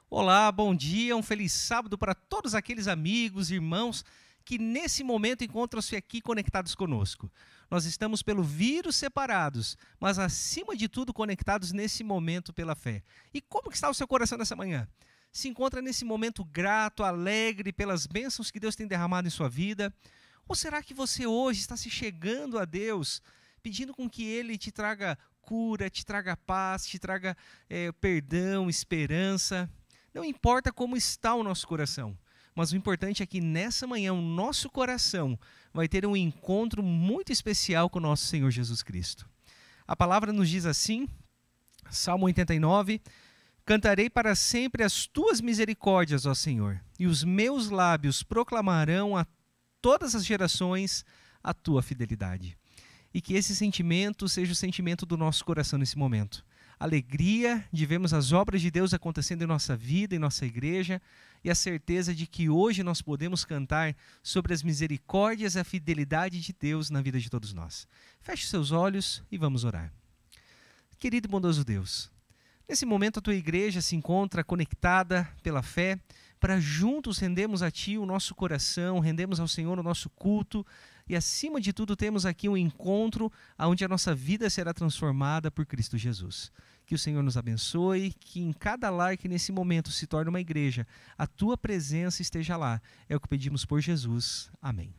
Olá, bom dia, um feliz sábado para todos aqueles amigos, irmãos que nesse momento encontram-se aqui conectados conosco. Nós estamos pelo vírus separados, mas acima de tudo conectados nesse momento pela fé. E como que está o seu coração nessa manhã? Se encontra nesse momento grato, alegre pelas bênçãos que Deus tem derramado em sua vida? Ou será que você hoje está se chegando a Deus, pedindo com que Ele te traga cura, te traga paz, te traga perdão, esperança? Não importa como está o nosso coração, mas o importante é que nessa manhã o nosso coração vai ter um encontro muito especial com o nosso Senhor Jesus Cristo. A palavra nos diz assim, Salmo 89, cantarei para sempre as tuas misericórdias, ó Senhor, e os meus lábios proclamarão a todas as gerações a tua fidelidade. E que esse sentimento seja o sentimento do nosso coração nesse momento. Alegria de vermos as obras de Deus acontecendo em nossa vida, em nossa igreja, e a certeza de que hoje nós podemos cantar sobre as misericórdias e a fidelidade de Deus na vida de todos nós. Feche seus olhos e vamos orar. Querido e bondoso Deus, nesse momento a tua igreja se encontra conectada pela fé, para juntos rendermos a Ti o nosso coração, rendemos ao Senhor o nosso culto, e acima de tudo temos aqui um encontro onde a nossa vida será transformada por Cristo Jesus. Que o Senhor nos abençoe, que em cada lar que nesse momento se torne uma igreja, a Tua presença esteja lá. É o que pedimos por Jesus. Amém.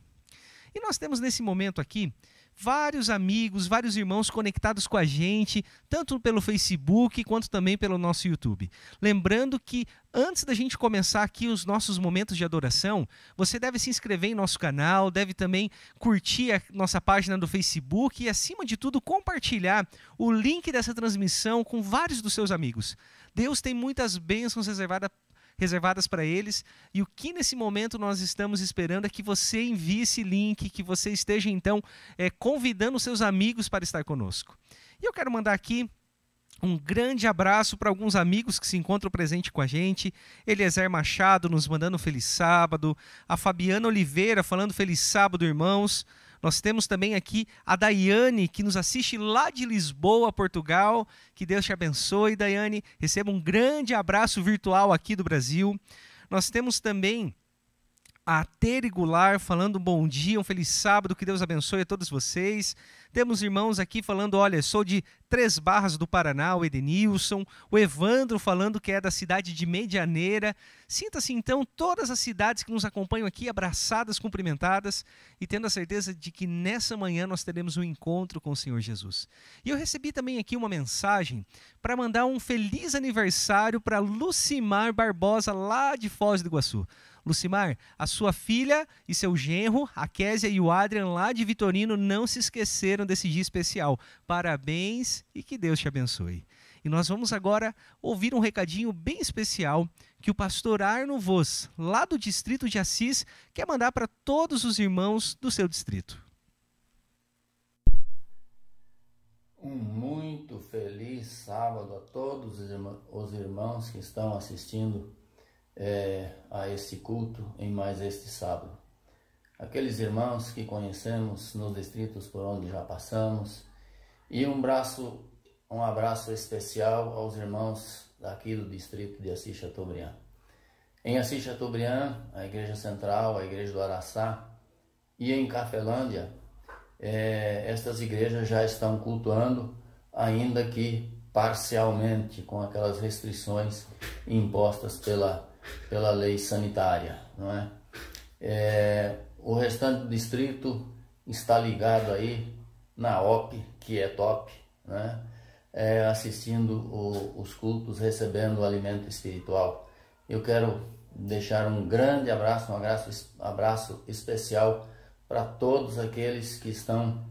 E nós temos nesse momento aqui vários amigos, vários irmãos conectados com a gente, tanto pelo Facebook quanto também pelo nosso YouTube. Lembrando que antes da gente começar aqui os nossos momentos de adoração, você deve se inscrever em nosso canal, deve também curtir a nossa página do Facebook e, acima de tudo, compartilhar o link dessa transmissão com vários dos seus amigos. Deus tem muitas bênçãos reservadas para eles, e o que nesse momento nós estamos esperando é que você envie esse link, que você esteja então convidando os seus amigos para estar conosco. E eu quero mandar aqui um grande abraço para alguns amigos que se encontram presentes com a gente. Eliezer Machado nos mandando um feliz sábado, a Fabiana Oliveira falando feliz sábado, irmãos. Nós temos também aqui a Daiane, que nos assiste lá de Lisboa, Portugal. Que Deus te abençoe, Daiane. Receba um grande abraço virtual aqui do Brasil. Nós temos também a Tere Goulart falando um bom dia, um feliz sábado, que Deus abençoe a todos vocês. Temos irmãos aqui falando, olha, sou de Três Barras do Paraná, o Edenilson, o Evandro falando que é da cidade de Medianeira. Sinta-se então todas as cidades que nos acompanham aqui abraçadas, cumprimentadas e tendo a certeza de que nessa manhã nós teremos um encontro com o Senhor Jesus. E eu recebi também aqui uma mensagem para mandar um feliz aniversário para Lucimar Barbosa, lá de Foz do Iguaçu. Lucimar, a sua filha e seu genro, a Késia e o Adrian, lá de Vitorino, não se esqueceram desse dia especial. Parabéns e que Deus te abençoe. E nós vamos agora ouvir um recadinho bem especial que o pastor Arno Vos, lá do distrito de Assis, quer mandar para todos os irmãos do seu distrito. Um muito feliz sábado a todos os irmãos que estão assistindo a este culto em mais este sábado. Aqueles irmãos que conhecemos nos distritos por onde já passamos, e um abraço especial aos irmãos daqui do distrito de Assis Chateaubriand. Em Assis Chateaubriand, a Igreja Central, a Igreja do Araçá, e em Cafelândia, estas igrejas já estão cultuando, ainda que parcialmente, com aquelas restrições impostas pela lei sanitária, não é? O restante do distrito está ligado aí na OP, que é top, né? Assistindo os cultos, recebendo o alimento espiritual. Eu quero deixar um grande abraço, abraço especial para todos aqueles que estão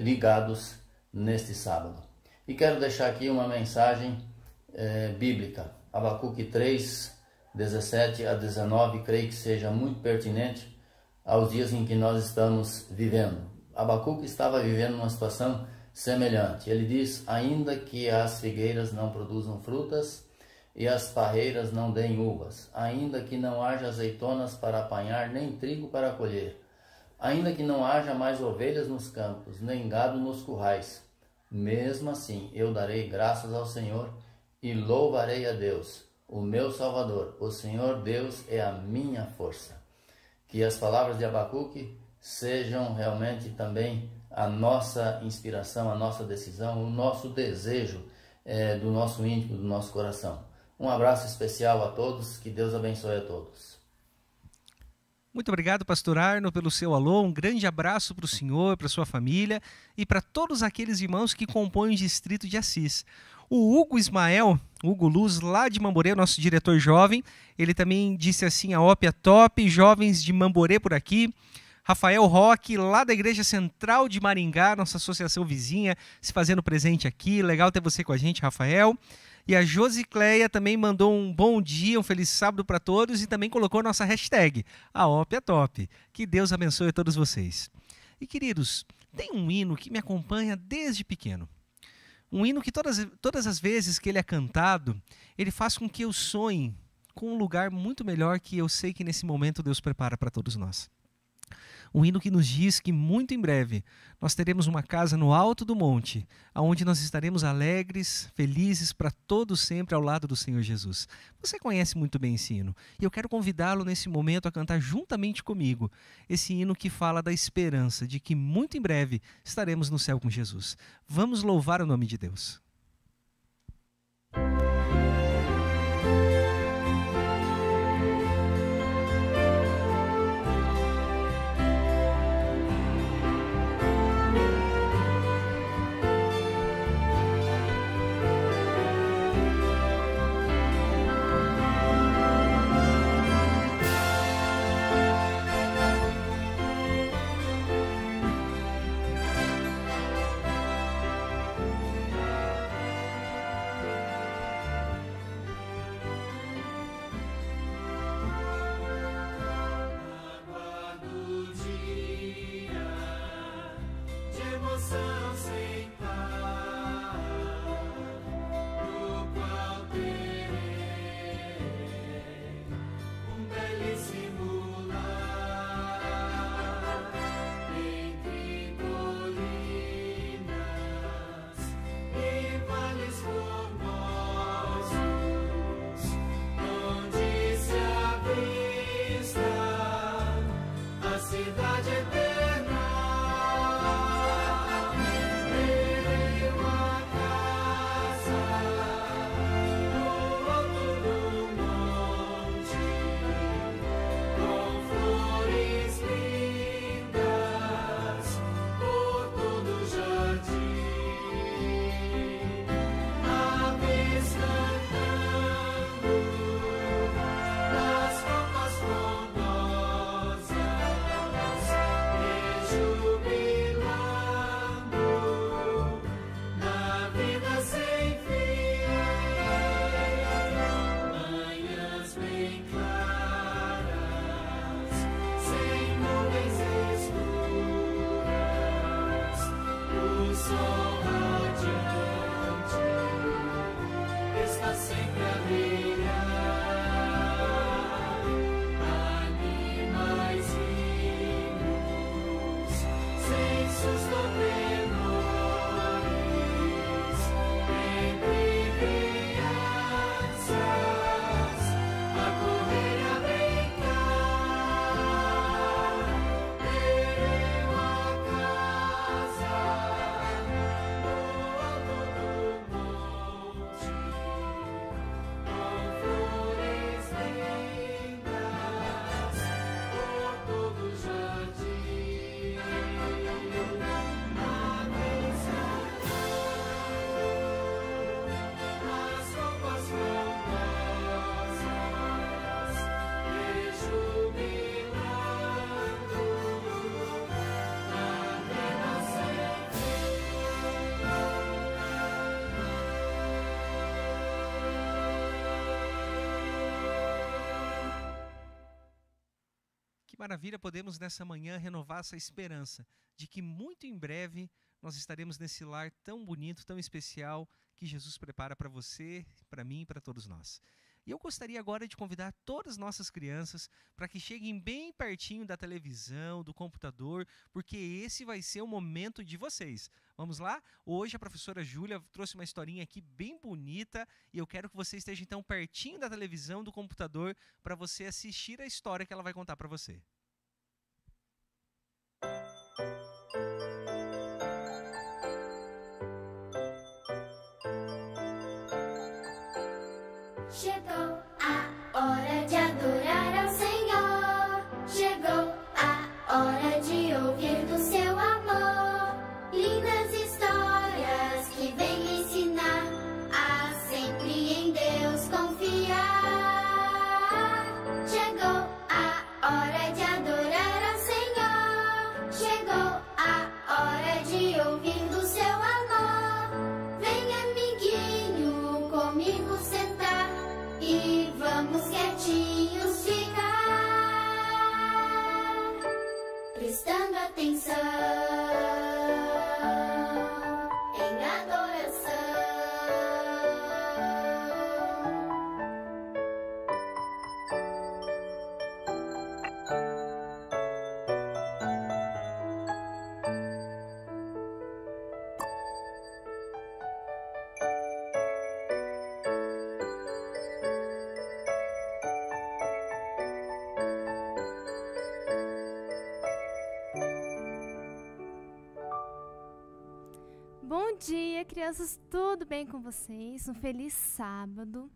ligados neste sábado. E quero deixar aqui uma mensagem bíblica, Abacuque 3, 17 a 19, creio que seja muito pertinente aos dias em que nós estamos vivendo. Abacuque estava vivendo uma situação semelhante. Ele diz, ainda que as figueiras não produzam frutas e as parreiras não deem uvas, ainda que não haja azeitonas para apanhar, nem trigo para colher, ainda que não haja mais ovelhas nos campos, nem gado nos currais, mesmo assim eu darei graças ao Senhor e louvarei a Deus, o meu Salvador. O Senhor Deus é a minha força. Que as palavras de Abacuque sejam realmente também a nossa inspiração, a nossa decisão, o nosso desejo do nosso íntimo, do nosso coração. Um abraço especial a todos, que Deus abençoe a todos. Muito obrigado, pastor Arno, pelo seu alô. Um grande abraço para o senhor, para sua família e para todos aqueles irmãos que compõem o distrito de Assis. O Hugo Ismael, Hugo Luz, lá de Mamborê, nosso diretor jovem, ele também disse assim: a OP é top, jovens de Mamborê por aqui. Rafael Roque, lá da Igreja Central de Maringá, nossa associação vizinha, se fazendo presente aqui. Legal ter você com a gente, Rafael. E a Josicleia também mandou um bom dia, um feliz sábado para todos e também colocou nossa hashtag, a OP é top. Que Deus abençoe a todos vocês. E queridos, tem um hino que me acompanha desde pequeno. Um hino que todas as vezes que ele é cantado, ele faz com que eu sonhe com um lugar muito melhor que eu sei que nesse momento Deus prepara para todos nós. Um hino que nos diz que muito em breve nós teremos uma casa no alto do monte, onde nós estaremos alegres, felizes para todos sempre ao lado do Senhor Jesus. Você conhece muito bem esse hino e eu quero convidá-lo nesse momento a cantar juntamente comigo esse hino que fala da esperança de que muito em breve estaremos no céu com Jesus. Vamos louvar o nome de Deus. Que maravilha, podemos nessa manhã renovar essa esperança de que muito em breve nós estaremos nesse lar tão bonito, tão especial que Jesus prepara para você, para mim e para todos nós. E eu gostaria agora de convidar todas as nossas crianças para que cheguem bem pertinho da televisão, do computador, porque esse vai ser o momento de vocês. Vamos lá? Hoje a professora Júlia trouxe uma historinha aqui bem bonita e eu quero que você esteja então pertinho da televisão, do computador, para você assistir a história que ela vai contar para você. Chegou a hora de adorar ao Senhor. Chegou a hora de ouvir do seu amor. Lindas histórias que vêm ensinar a sempre em Deus confiar. Chegou a hora de adorar ao Senhor. Chegou a hora de ouvir do seu amor. Vem, amiguinho, comigo sentar e vamos quietinhos ficar, prestando atenção em adoração. Bom dia, crianças, tudo bem com vocês? Um feliz sábado.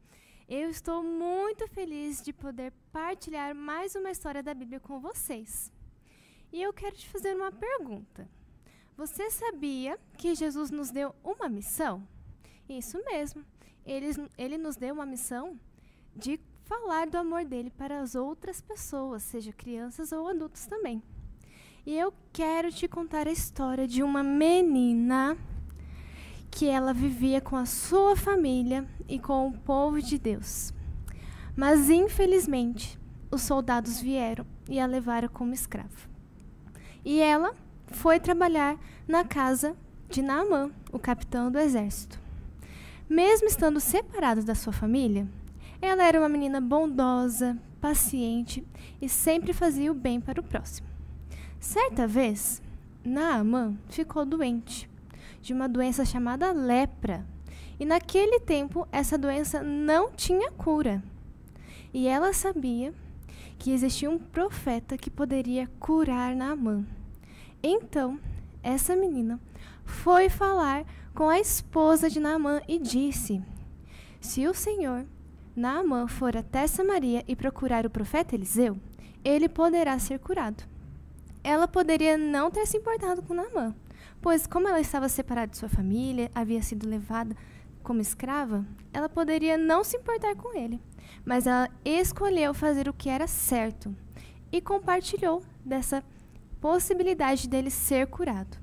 Eu estou muito feliz de poder partilhar mais uma história da Bíblia com vocês. E eu quero te fazer uma pergunta. Você sabia que Jesus nos deu uma missão? Isso mesmo, ele nos deu uma missão de falar do amor dele para as outras pessoas, seja crianças ou adultos também. E eu quero te contar a história de uma menina que ela vivia com a sua família e com o povo de Deus. Mas, infelizmente, os soldados vieram e a levaram como escrava. E ela foi trabalhar na casa de Naamã, o capitão do exército. Mesmo estando separada da sua família, ela era uma menina bondosa, paciente e sempre fazia o bem para o próximo. Certa vez, Naamã ficou doente de uma doença chamada lepra. E naquele tempo, essa doença não tinha cura. E ela sabia que existia um profeta que poderia curar Naamã. Então, essa menina foi falar com a esposa de Naamã e disse: se o Senhor Naamã for até Samaria e procurar o profeta Eliseu, ele poderá ser curado. Ela poderia não ter se importado com Naamã, pois como ela estava separada de sua família, havia sido levada como escrava, ela poderia não se importar com ele. Mas ela escolheu fazer o que era certo e compartilhou dessa possibilidade dele ser curado.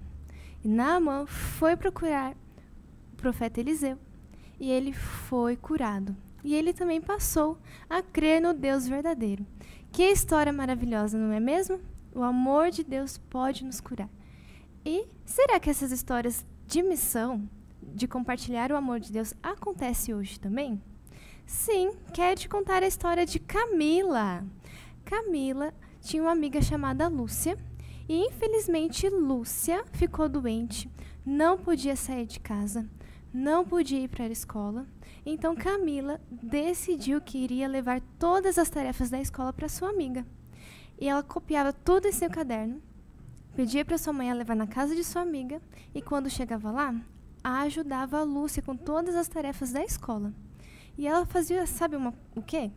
E Naamã foi procurar o profeta Eliseu e ele foi curado. E ele também passou a crer no Deus verdadeiro. Que história maravilhosa, não é mesmo? O amor de Deus pode nos curar. E será que essas histórias de missão, de compartilhar o amor de Deus, acontece hoje também? Sim, quero te contar a história de Camila. Camila tinha uma amiga chamada Lúcia e, infelizmente, Lúcia ficou doente, não podia sair de casa, não podia ir para a escola. Então, Camila decidiu que iria levar todas as tarefas da escola para sua amiga. E ela copiava tudo em seu caderno, pedia para sua mãe levar na casa de sua amiga e, quando chegava lá, ajudava a Lúcia com todas as tarefas da escola. E ela fazia, sabe o quê?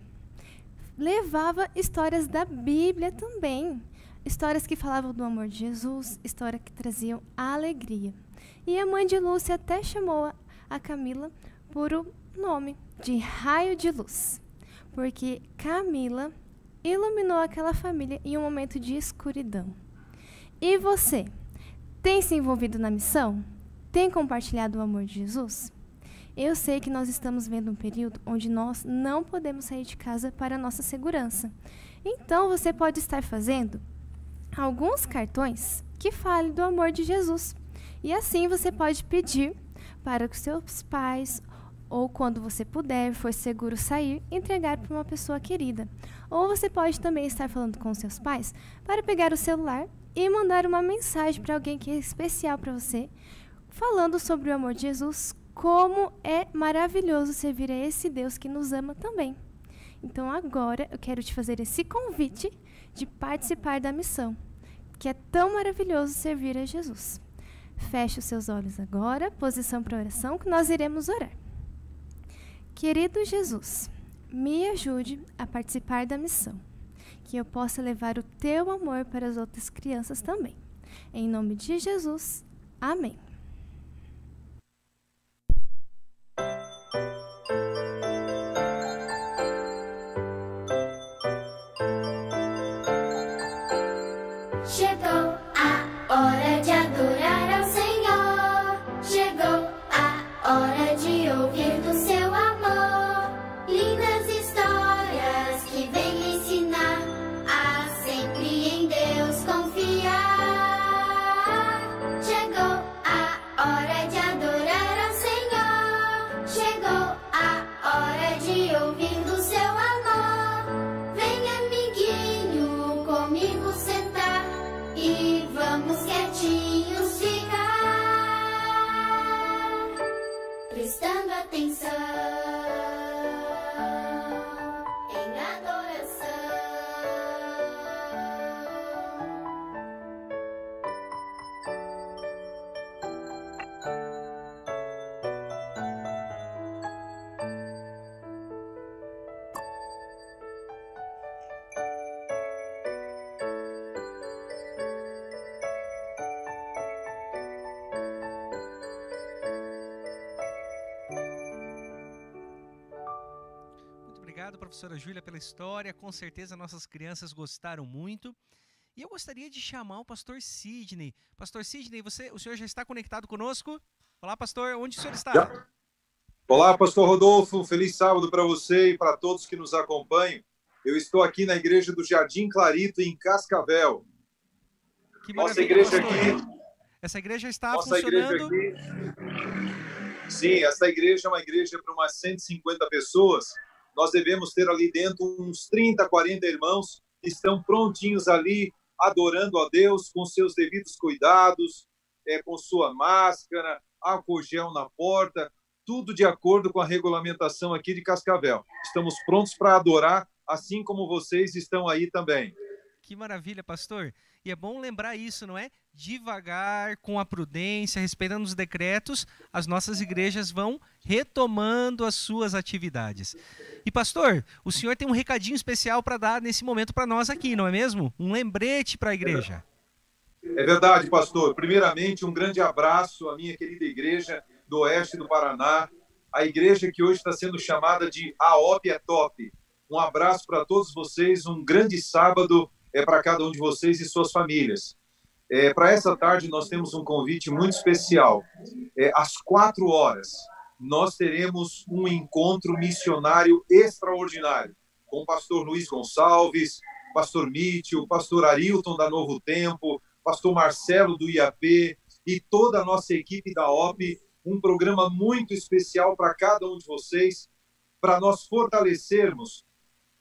Levava histórias da Bíblia também. Histórias que falavam do amor de Jesus, histórias que traziam alegria. E a mãe de Lúcia até chamou a Camila por o nome de Raio de Luz, porque Camila iluminou aquela família em um momento de escuridão. E você, tem se envolvido na missão? Tem compartilhado o amor de Jesus? Eu sei que nós estamos vendo um período onde nós não podemos sair de casa para a nossa segurança. Então, você pode estar fazendo alguns cartões que falem do amor de Jesus. E assim você pode pedir para que seus pais Ou quando você puder, for seguro sair, entregar para uma pessoa querida. Ou você pode também estar falando com seus pais para pegar o celular e mandar uma mensagem para alguém que é especial para você, falando sobre o amor de Jesus, como é maravilhoso servir a esse Deus que nos ama também. Então agora eu quero te fazer esse convite de participar da missão, que é tão maravilhoso servir a Jesus. Feche os seus olhos agora, posição para oração, que nós iremos orar. Querido Jesus, me ajude a participar da missão, que eu possa levar o teu amor para as outras crianças também. Em nome de Jesus, amém. Chegou a hora de adorar ao Senhor. Chegou a hora de ouvir do seu amor. Lindas histórias que vêm ensinar a sempre em Deus confiar. Chegou a hora de adorar ao Senhor. Chegou a hora de ouvir do seu amor. Vem, amiguinho, comigo sentar e vamos quietinhos ficar, prestando atenção em adoração. Obrigado, professora Júlia, pela história. Com certeza nossas crianças gostaram muito. E eu gostaria de chamar o pastor Sidney. Pastor Sidney, o senhor já está conectado conosco? Olá, pastor, onde o senhor está? Já. Olá, pastor Rodolfo. Feliz sábado para você e para todos que nos acompanham. Eu estou aqui na igreja do Jardim Clarito, em Cascavel. Que nossa igreja pastor. aqui... Essa igreja está nossa funcionando? Igreja aqui... Sim, essa igreja é uma igreja para umas 150 pessoas. Nós devemos ter ali dentro uns 30, 40 irmãos que estão prontinhos ali, adorando a Deus com seus devidos cuidados, com sua máscara, álcool gel na porta, tudo de acordo com a regulamentação aqui de Cascavel. Estamos prontos para adorar, assim como vocês estão aí também. Que maravilha, pastor. E é bom lembrar isso, não é? Devagar, com a prudência, respeitando os decretos, as nossas igrejas vão retomando as suas atividades. E, pastor, o senhor tem um recadinho especial para dar nesse momento para nós aqui, não é mesmo? Um lembrete para a igreja. É verdade, pastor. Primeiramente, um grande abraço à minha querida igreja do Oeste do Paraná, a igreja que hoje está sendo chamada de AOP é Top. Um abraço para todos vocês, um grande sábado para cada um de vocês e suas famílias. Para essa tarde, nós temos um convite muito especial. Às 4h, nós teremos um encontro missionário extraordinário com o pastor Luiz Gonçalves, pastor Mítil, pastor Arilton da Novo Tempo, pastor Marcelo do IAP e toda a nossa equipe da OP, um programa muito especial para cada um de vocês, para nós fortalecermos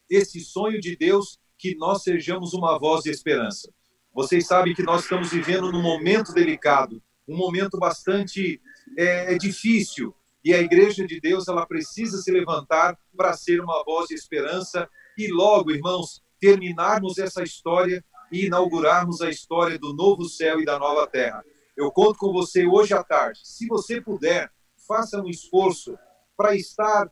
esse sonho de Deus, que nós sejamos uma voz de esperança. Vocês sabem que nós estamos vivendo num momento delicado, um momento bastante difícil, e a Igreja de Deus ela precisa se levantar para ser uma voz de esperança e logo, irmãos, terminarmos essa história e inaugurarmos a história do novo céu e da nova terra. Eu conto com você hoje à tarde. Se você puder, faça um esforço para estar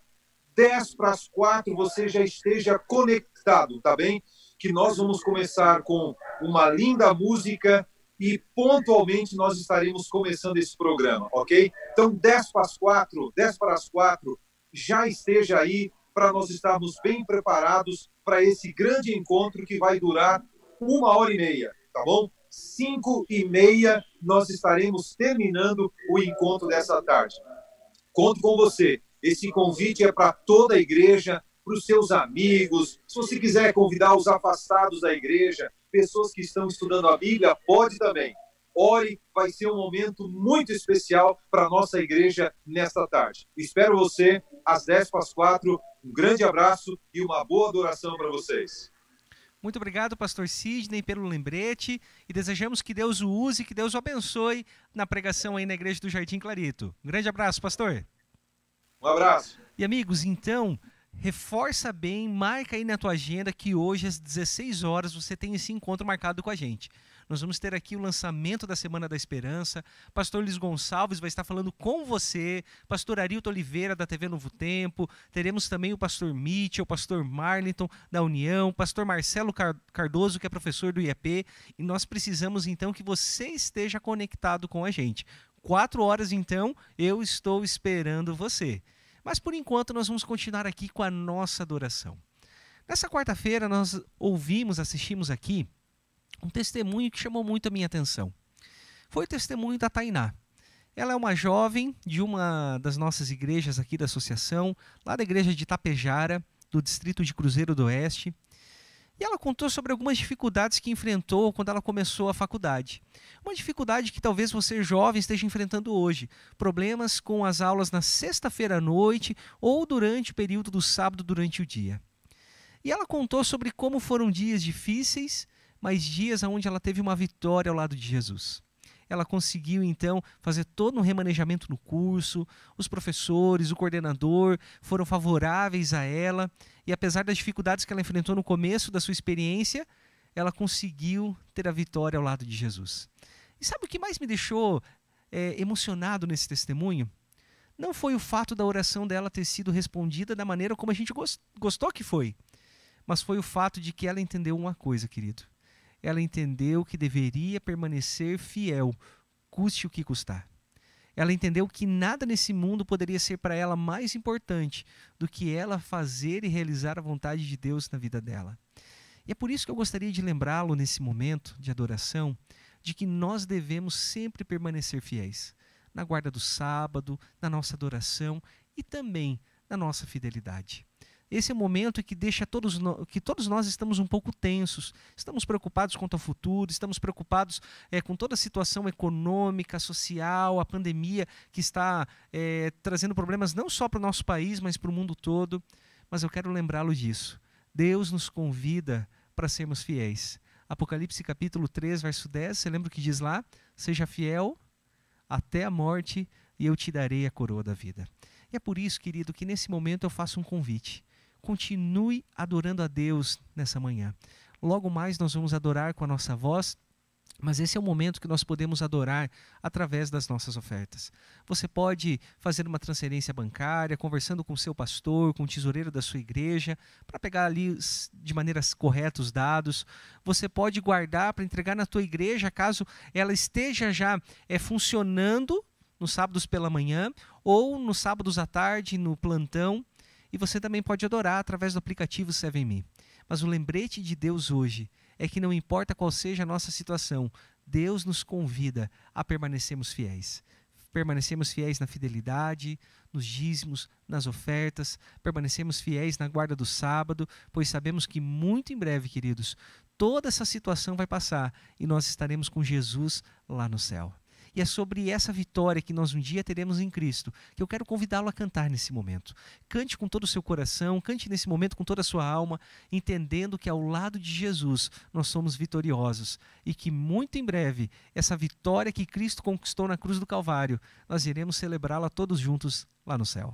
3:10, você já esteja conectado, tá bem? Que nós vamos começar com uma linda música e pontualmente nós estaremos começando esse programa, ok? Então, 10:10, já esteja aí para nós estarmos bem preparados para esse grande encontro que vai durar 1h30, tá bom? 5h30 nós estaremos terminando o encontro dessa tarde. Conto com você. Esse convite é para toda a igreja, para os seus amigos. Se você quiser convidar os afastados da igreja, pessoas que estão estudando a Bíblia, pode também. ore, vai ser um momento muito especial para a nossa igreja nesta tarde. Espero você às 3:50. Um grande abraço e uma boa adoração para vocês. Muito obrigado, pastor Sidney, pelo lembrete, e desejamos que Deus o use, que Deus o abençoe na pregação aí na Igreja do Jardim Clarito. Um grande abraço, pastor. Um abraço. E amigos, então, reforça bem, marca aí na tua agenda que hoje às 16 horas você tem esse encontro marcado com a gente. Nós vamos ter aqui o lançamento da Semana da Esperança. Pastor Luiz Gonçalves vai estar falando com você. Pastor Arilton Oliveira, da TV Novo Tempo. Teremos também o pastor Mitchell, o pastor Marlington, da União. Pastor Marcelo Cardoso, que é professor do IEP. E nós precisamos, então, que você esteja conectado com a gente. 4 horas, então, eu estou esperando você. Mas, por enquanto, nós vamos continuar aqui com a nossa adoração. Nessa quarta-feira, nós assistimos aqui um testemunho que chamou muito a minha atenção. Foi o testemunho da Tainá. Ela é uma jovem de uma das nossas igrejas aqui da associação, lá da igreja de Itapejara, do distrito de Cruzeiro do Oeste. E ela contou sobre algumas dificuldades que enfrentou quando ela começou a faculdade. Uma dificuldade que talvez você, jovem, esteja enfrentando hoje. Problemas com as aulas na sexta-feira à noite ou durante o período do sábado durante o dia. E ela contou sobre como foram dias difíceis, mas dias onde ela teve uma vitória ao lado de Jesus. Ela conseguiu, então, fazer todo um remanejamento no curso, os professores, o coordenador foram favoráveis a ela, e apesar das dificuldades que ela enfrentou no começo da sua experiência, ela conseguiu ter a vitória ao lado de Jesus. E sabe o que mais me deixou emocionado nesse testemunho? Não foi o fato da oração dela ter sido respondida da maneira como a gente gostou que foi, mas foi o fato de que ela entendeu uma coisa, querido. Ela entendeu que deveria permanecer fiel, custe o que custar. Ela entendeu que nada nesse mundo poderia ser para ela mais importante do que ela fazer e realizar a vontade de Deus na vida dela. E é por isso que eu gostaria de lembrá-lo nesse momento de adoração, de que nós devemos sempre permanecer fiéis, na guarda do sábado, na nossa adoração e também na nossa fidelidade. Esse é o momento que deixa todos nós estamos um pouco tensos, estamos preocupados quanto ao futuro, estamos preocupados com toda a situação econômica, social, a pandemia que está trazendo problemas não só para o nosso país, mas para o mundo todo. Mas eu quero lembrá-lo disso. Deus nos convida para sermos fiéis. Apocalipse capítulo 3, verso 10, você lembra o que diz lá? Seja fiel até a morte e eu te darei a coroa da vida. E é por isso, querido, que nesse momento eu faço um convite. Continue adorando a Deus nessa manhã. Logo mais nós vamos adorar com a nossa voz, mas esse é o momento que nós podemos adorar através das nossas ofertas. Você pode fazer uma transferência bancária, conversando com o seu pastor, com o tesoureiro da sua igreja, para pegar ali de maneira correta os dados. Você pode guardar para entregar na tua igreja, caso ela esteja já funcionando nos sábados pela manhã ou nos sábados à tarde no plantão. E você também pode adorar através do aplicativo 7Me. Mas o lembrete de Deus hoje é que não importa qual seja a nossa situação, Deus nos convida a permanecermos fiéis. Permanecemos fiéis na fidelidade, nos dízimos, nas ofertas, permanecemos fiéis na guarda do sábado, pois sabemos que muito em breve, queridos, toda essa situação vai passar e nós estaremos com Jesus lá no céu. E é sobre essa vitória que nós um dia teremos em Cristo que eu quero convidá-lo a cantar nesse momento. Cante com todo o seu coração, cante nesse momento com toda a sua alma, entendendo que ao lado de Jesus nós somos vitoriosos e que muito em breve essa vitória que Cristo conquistou na cruz do Calvário, nós iremos celebrá-la todos juntos lá no céu.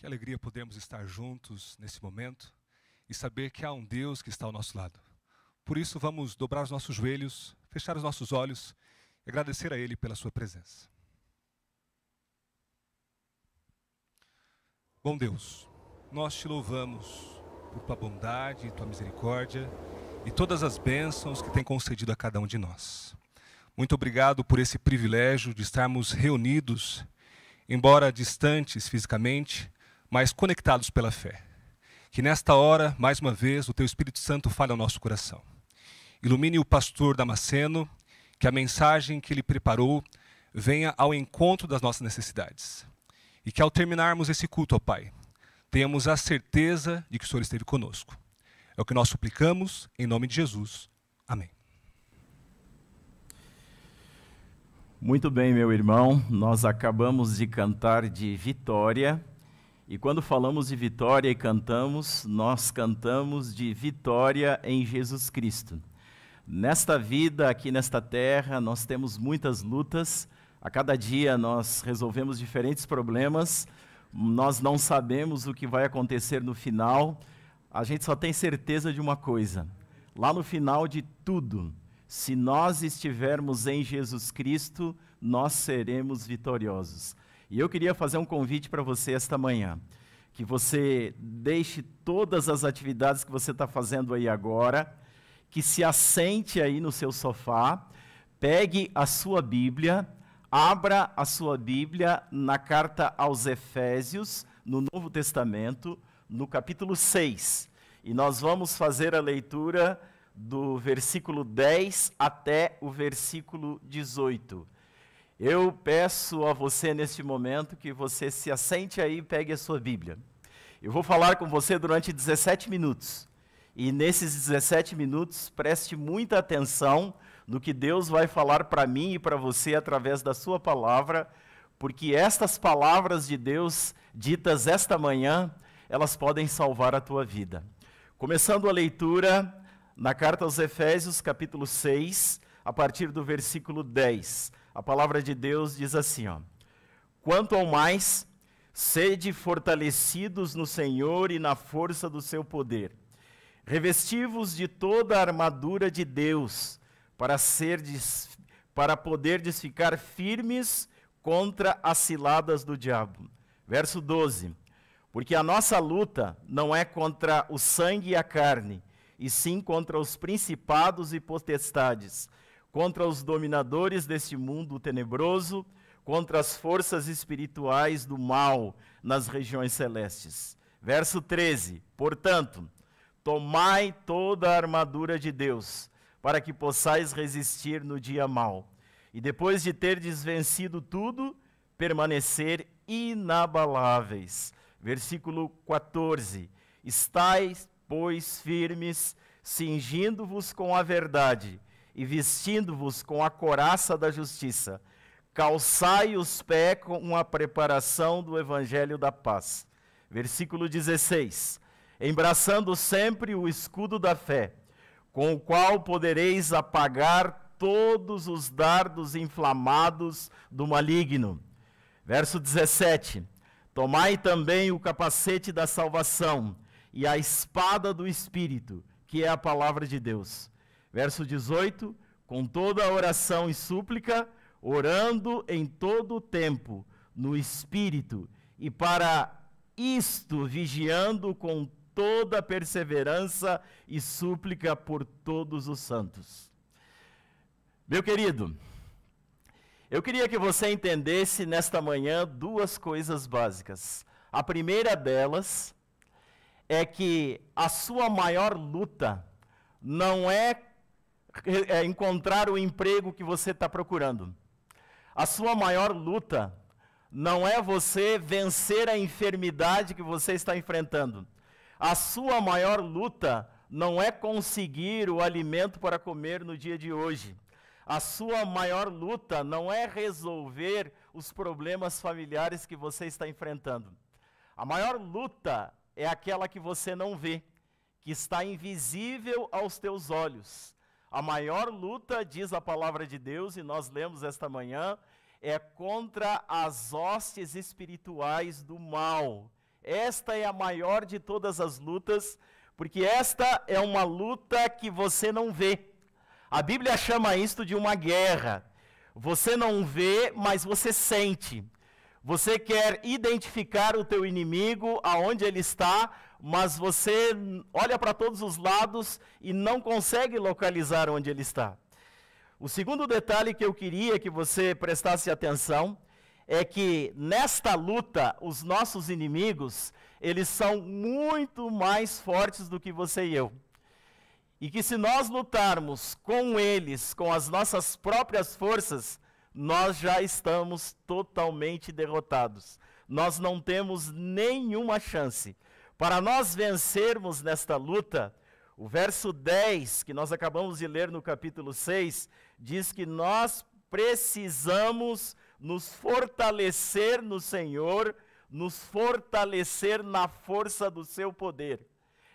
Que alegria podermos estar juntos nesse momento e saber que há um Deus que está ao nosso lado. Por isso, vamos dobrar os nossos joelhos, fechar os nossos olhos e agradecer a Ele pela sua presença. Bom Deus, nós te louvamos por tua bondade e tua misericórdia e todas as bênçãos que tem concedido a cada um de nós. Muito obrigado por esse privilégio de estarmos reunidos, embora distantes fisicamente, mas conectados pela fé. Que nesta hora, mais uma vez, o Teu Espírito Santo fale ao nosso coração. Ilumine o pastor Damasceno, que a mensagem que ele preparou venha ao encontro das nossas necessidades. E que ao terminarmos esse culto ao Pai, tenhamos a certeza de que o Senhor esteve conosco. É o que nós suplicamos, em nome de Jesus. Amém. Muito bem, meu irmão, nós acabamos de cantar de vitória, e quando falamos de vitória e cantamos, nós cantamos de vitória em Jesus Cristo. Nesta vida, aqui nesta terra, nós temos muitas lutas, a cada dia nós resolvemos diferentes problemas, nós não sabemos o que vai acontecer no final, a gente só tem certeza de uma coisa: lá no final de tudo, se nós estivermos em Jesus Cristo, nós seremos vitoriosos. E eu queria fazer um convite para você esta manhã, que você deixe todas as atividades que você está fazendo aí agora, que se assente aí no seu sofá, pegue a sua Bíblia, abra a sua Bíblia na carta aos Efésios, no Novo Testamento, no capítulo 6. E nós vamos fazer a leitura do versículo 10 até o versículo 18. Eu peço a você neste momento que você se assente aí e pegue a sua Bíblia. Eu vou falar com você durante 17 minutos. E nesses 17 minutos, preste muita atenção no que Deus vai falar para mim e para você através da sua palavra, porque estas palavras de Deus ditas esta manhã, elas podem salvar a tua vida. Começando a leitura na carta aos Efésios, capítulo 6, a partir do versículo 10. A palavra de Deus diz assim, ó: Quanto ao mais, sede fortalecidos no Senhor e na força do seu poder. Revesti-vos de toda a armadura de Deus, para serdes para poderdes ficar firmes contra as ciladas do diabo. Verso 12. Porque a nossa luta não é contra o sangue e a carne, e sim contra os principados e potestades, contra os dominadores deste mundo tenebroso, contra as forças espirituais do mal nas regiões celestes. Verso 13. Portanto, tomai toda a armadura de Deus, para que possais resistir no dia mau, e depois de terdes vencido tudo, permanecer inabaláveis. Versículo 14. Estais, pois, firmes, cingindo-vos com a verdade, e vestindo-vos com a couraça da justiça. Calçai os pés com a preparação do evangelho da paz. Versículo 16. Embraçando sempre o escudo da fé, com o qual podereis apagar todos os dardos inflamados do maligno. Verso 17. Tomai também o capacete da salvação e a espada do Espírito, que é a palavra de Deus. Verso 18. Com toda a oração e súplica, orando em todo o tempo, no Espírito, e para isto vigiando com toda perseverança e súplica por todos os santos. Meu querido, eu queria que você entendesse nesta manhã duas coisas básicas. A primeira delas é que a sua maior luta não é encontrar o emprego que você está procurando. A sua maior luta não é você vencer a enfermidade que você está enfrentando. A sua maior luta não é conseguir o alimento para comer no dia de hoje. A sua maior luta não é resolver os problemas familiares que você está enfrentando. A maior luta é aquela que você não vê, que está invisível aos teus olhos. A maior luta, diz a palavra de Deus, e nós lemos esta manhã, é contra as hostes espirituais do mal. Esta é a maior de todas as lutas, porque esta é uma luta que você não vê. A Bíblia chama isto de uma guerra. Você não vê, mas você sente. Você quer identificar o teu inimigo, aonde ele está, mas você olha para todos os lados e não consegue localizar onde ele está. O segundo detalhe que eu queria que você prestasse atenção é que nesta luta, os nossos inimigos, eles são muito mais fortes do que você e eu. E que se nós lutarmos com eles, com as nossas próprias forças, nós já estamos totalmente derrotados. Nós não temos nenhuma chance. Para nós vencermos nesta luta, o verso 10, que nós acabamos de ler no capítulo 6, diz que nós precisamos nos fortalecer no Senhor, nos fortalecer na força do seu poder.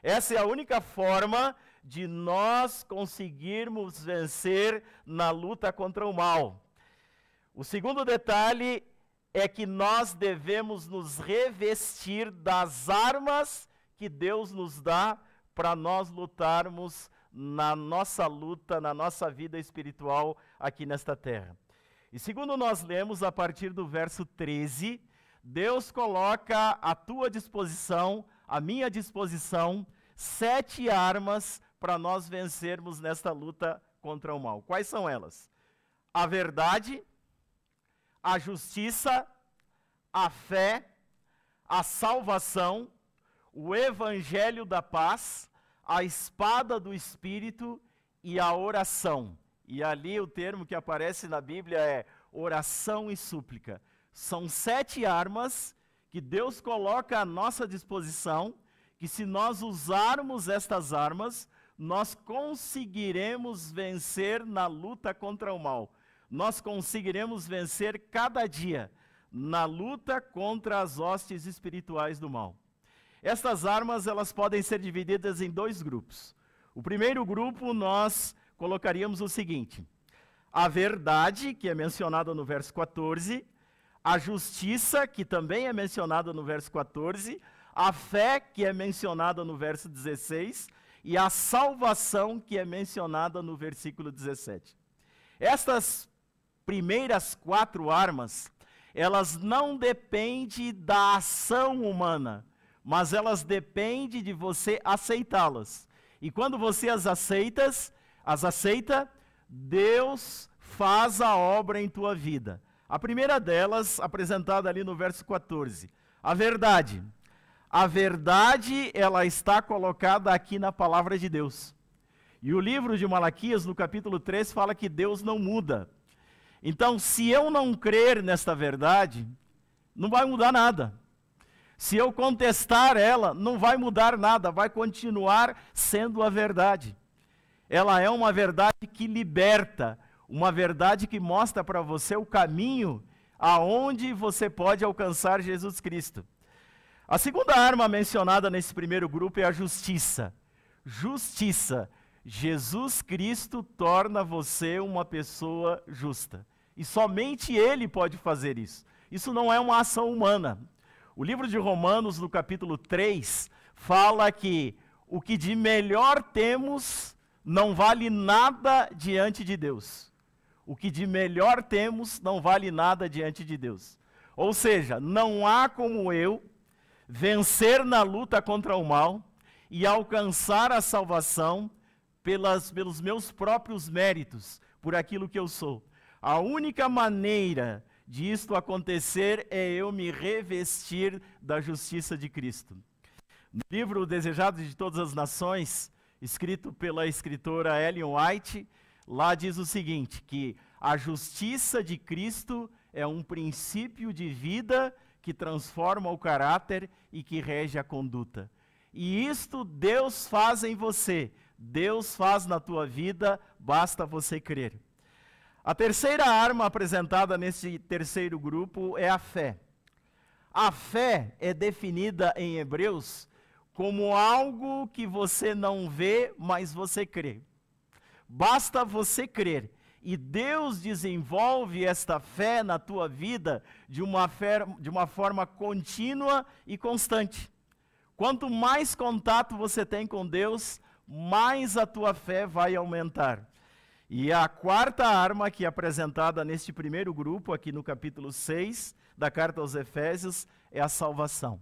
Essa é a única forma de nós conseguirmos vencer na luta contra o mal. O segundo detalhe é que nós devemos nos revestir das armas que Deus nos dá para nós lutarmos na nossa luta, na nossa vida espiritual aqui nesta terra. E segundo nós lemos a partir do verso 13, Deus coloca à tua disposição, à minha disposição, 7 armas para nós vencermos nesta luta contra o mal. Quais são elas? A verdade, a justiça, a fé, a salvação, o evangelho da paz, a espada do Espírito e a oração. E ali o termo que aparece na Bíblia é oração e súplica. São 7 armas que Deus coloca à nossa disposição, que se nós usarmos estas armas, nós conseguiremos vencer na luta contra o mal. Nós conseguiremos vencer cada dia na luta contra as hostes espirituais do mal. Estas armas, elas podem ser divididas em 2 grupos. O primeiro grupo, nós colocaríamos o seguinte: a verdade, que é mencionada no verso 14, a justiça, que também é mencionada no verso 14, a fé, que é mencionada no verso 16, e a salvação, que é mencionada no versículo 17. Estas primeiras 4 armas, elas não dependem da ação humana, mas elas dependem de você aceitá-las. E quando você as aceita, Deus faz a obra em tua vida. A primeira delas, apresentada ali no verso 14, a verdade. A verdade, ela está colocada aqui na palavra de Deus. E o livro de Malaquias, no capítulo 3, fala que Deus não muda. Então, se eu não crer nesta verdade, não vai mudar nada. Se eu contestar ela, não vai mudar nada, vai continuar sendo a verdade. Ela é uma verdade que liberta, uma verdade que mostra para você o caminho aonde você pode alcançar Jesus Cristo. A segunda arma mencionada nesse primeiro grupo é a justiça. Justiça. Jesus Cristo torna você uma pessoa justa. E somente Ele pode fazer isso. Isso não é uma ação humana. O livro de Romanos, no capítulo 3, fala que o que de melhor temos não vale nada diante de Deus. O que de melhor temos não vale nada diante de Deus. Ou seja, não há como eu vencer na luta contra o mal e alcançar a salvação pelos meus próprios méritos, por aquilo que eu sou. A única maneira de isto acontecer é eu me revestir da justiça de Cristo. No livro Desejado de Todas as Nações, escrito pela escritora Ellen White, lá diz o seguinte, que a justiça de Cristo é um princípio de vida que transforma o caráter e que rege a conduta. E isto Deus faz em você, Deus faz na tua vida, basta você crer. A terceira arma apresentada nesse terceiro grupo é a fé. A fé é definida em Hebreus como algo que você não vê, mas você crê. Basta você crer. E Deus desenvolve esta fé na tua vida de uma forma contínua e constante. Quanto mais contato você tem com Deus, mais a tua fé vai aumentar. E a quarta arma que é apresentada neste primeiro grupo, aqui no capítulo 6 da carta aos Efésios, é a salvação.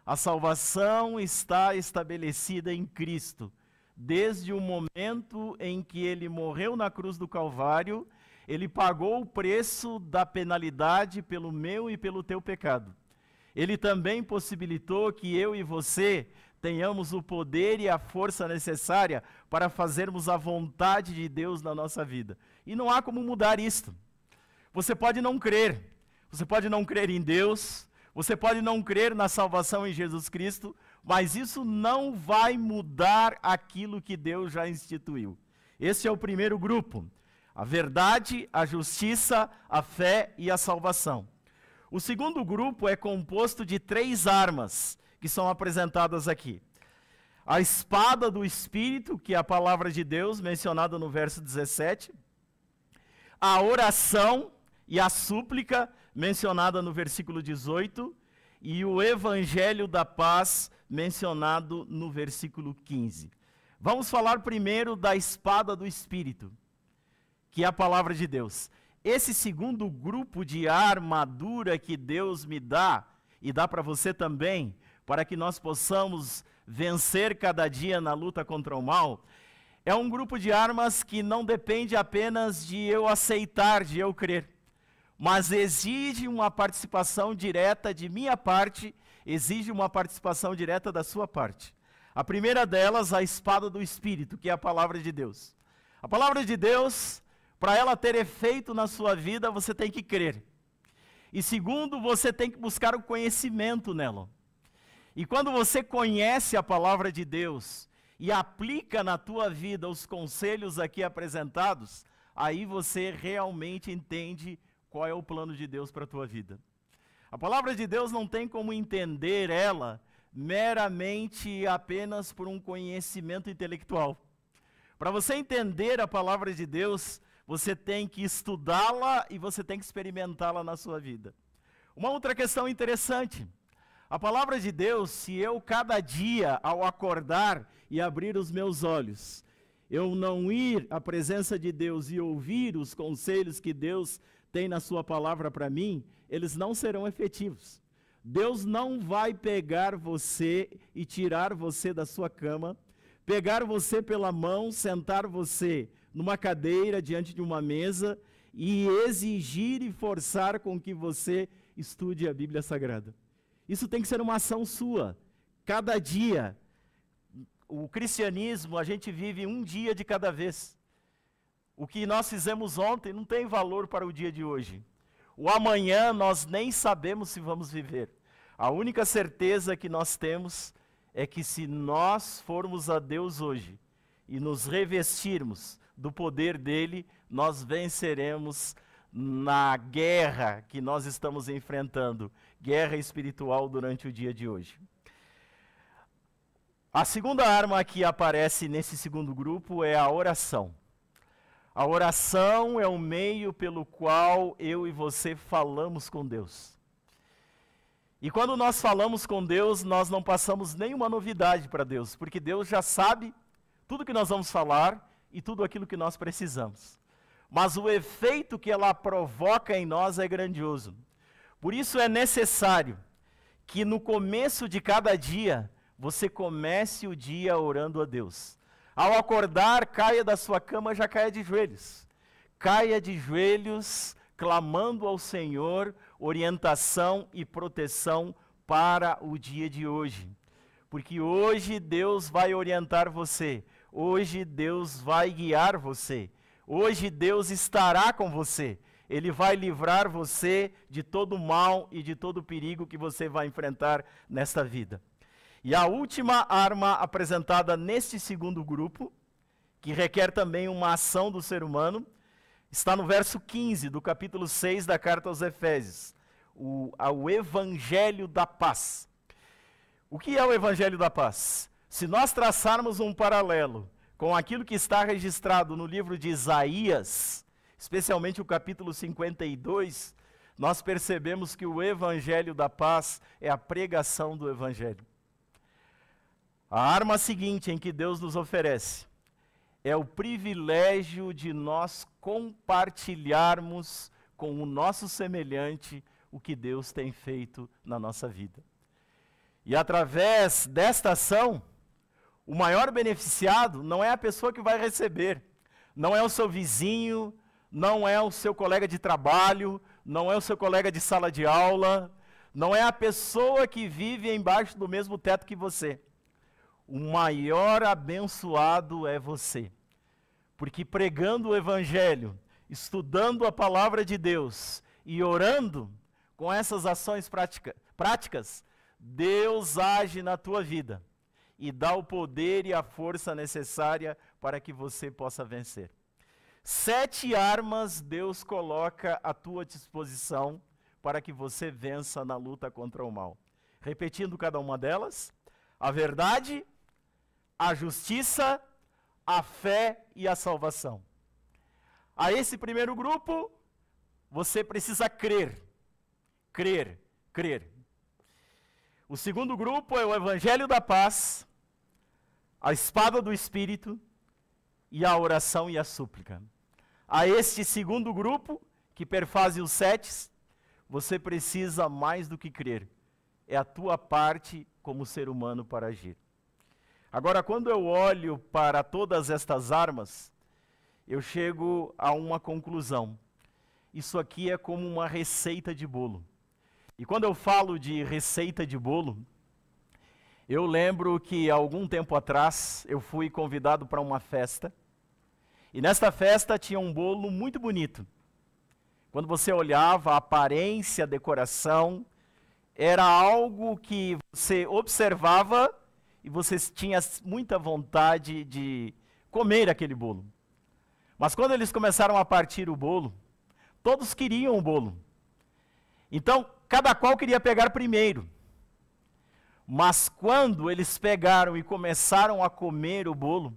A salvação está estabelecida em Cristo. Desde o momento em que Ele morreu na cruz do Calvário, Ele pagou o preço da penalidade pelo meu e pelo teu pecado. Ele também possibilitou que eu e você tenhamos o poder e a força necessária para fazermos a vontade de Deus na nossa vida. E não há como mudar isto. Você pode não crer em Deus, você pode não crer na salvação em Jesus Cristo, mas isso não vai mudar aquilo que Deus já instituiu. Esse é o primeiro grupo: a verdade, a justiça, a fé e a salvação. O segundo grupo é composto de 3 armas, que são apresentadas aqui. A espada do Espírito, que é a palavra de Deus, mencionada no verso 17. A oração e a súplica, mencionada no versículo 18. E o evangelho da paz, mencionado no versículo 15. Vamos falar primeiro da espada do Espírito, que é a palavra de Deus. Esse segundo grupo de armadura que Deus me dá, e dá para você também, para que nós possamos vencer cada dia na luta contra o mal, é um grupo de armas que não depende apenas de eu aceitar, de eu crer, mas exige uma participação direta de minha parte, exige uma participação direta da sua parte. A primeira delas, a espada do Espírito, que é a palavra de Deus. A palavra de Deus, para ela ter efeito na sua vida, você tem que crer. E segundo, você tem que buscar o conhecimento nela. E quando você conhece a palavra de Deus e aplica na tua vida os conselhos aqui apresentados, aí você realmente entende qual é o plano de Deus para a tua vida. A palavra de Deus não tem como entender ela meramente apenas por um conhecimento intelectual. Para você entender a palavra de Deus, você tem que estudá-la e você tem que experimentá-la na sua vida. Uma outra questão interessante: a palavra de Deus, se eu cada dia ao acordar e abrir os meus olhos, eu não ir à presença de Deus e ouvir os conselhos que Deus tem na sua palavra para mim, eles não serão efetivos. Deus não vai pegar você e tirar você da sua cama, pegar você pela mão, sentar você numa cadeira diante de uma mesa e exigir e forçar com que você estude a Bíblia Sagrada. Isso tem que ser uma ação sua, cada dia. O cristianismo, a gente vive um dia de cada vez. O que nós fizemos ontem não tem valor para o dia de hoje. O amanhã nós nem sabemos se vamos viver. A única certeza que nós temos é que se nós formos a Deus hoje e nos revestirmos do poder dele, nós venceremos na guerra que nós estamos enfrentando, guerra espiritual durante o dia de hoje. A segunda arma que aparece nesse segundo grupo é a oração. A oração é o meio pelo qual eu e você falamos com Deus. E quando nós falamos com Deus, nós não passamos nenhuma novidade para Deus, porque Deus já sabe tudo que nós vamos falar e tudo aquilo que nós precisamos. Mas o efeito que ela provoca em nós é grandioso. Por isso é necessário que no começo de cada dia, você comece o dia orando a Deus. Ao acordar, caia da sua cama, já caia de joelhos. Caia de joelhos, clamando ao Senhor orientação e proteção para o dia de hoje. Porque hoje Deus vai orientar você. Hoje Deus vai guiar você. Hoje Deus estará com você. Ele vai livrar você de todo mal e de todo perigo que você vai enfrentar nesta vida. E a última arma apresentada neste segundo grupo, que requer também uma ação do ser humano, está no verso 15 do capítulo 6 da carta aos Efésios, o Evangelho da Paz. O que é o Evangelho da Paz? Se nós traçarmos um paralelo com aquilo que está registrado no livro de Isaías, especialmente o capítulo 52, nós percebemos que o Evangelho da Paz é a pregação do Evangelho. A arma seguinte em que Deus nos oferece é o privilégio de nós compartilharmos com o nosso semelhante o que Deus tem feito na nossa vida. E através desta ação, o maior beneficiado não é a pessoa que vai receber, não é o seu vizinho, não é o seu colega de trabalho, não é o seu colega de sala de aula, não é a pessoa que vive embaixo do mesmo teto que você. O maior abençoado é você, porque pregando o Evangelho, estudando a palavra de Deus e orando com essas ações práticas, Deus age na tua vida e dá o poder e a força necessária para que você possa vencer. 7 armas Deus coloca à tua disposição para que você vença na luta contra o mal. Repetindo cada uma delas: a verdade, a justiça, a fé e a salvação. A esse primeiro grupo, você precisa crer. Crer, crer. O segundo grupo é o Evangelho da Paz, a espada do Espírito e a oração e a súplica. A este segundo grupo, que perfaz os 7, você precisa mais do que crer. É a tua parte como ser humano para agir. Agora, quando eu olho para todas estas armas, eu chego a uma conclusão. Isso aqui é como uma receita de bolo. E quando eu falo de receita de bolo, eu lembro que há algum tempo atrás eu fui convidado para uma festa. E nesta festa tinha um bolo muito bonito. Quando você olhava a aparência, a decoração, era algo que você observava e você tinha muita vontade de comer aquele bolo. Mas quando eles começaram a partir o bolo, todos queriam o bolo. Então, cada qual queria pegar primeiro. Mas quando eles pegaram e começaram a comer o bolo,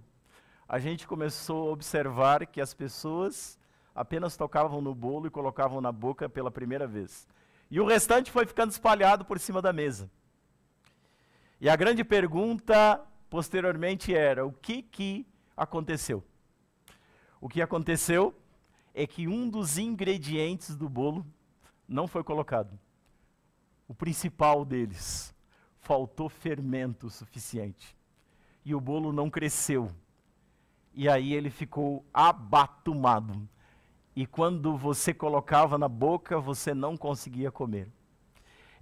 a gente começou a observar que as pessoas apenas tocavam no bolo e colocavam na boca pela primeira vez. E o restante foi ficando espalhado por cima da mesa. E a grande pergunta posteriormente era: o que aconteceu? O que aconteceu é que um dos ingredientes do bolo não foi colocado. O principal deles, faltou fermento suficiente. E o bolo não cresceu. E aí ele ficou abatumado. E quando você colocava na boca, você não conseguia comer.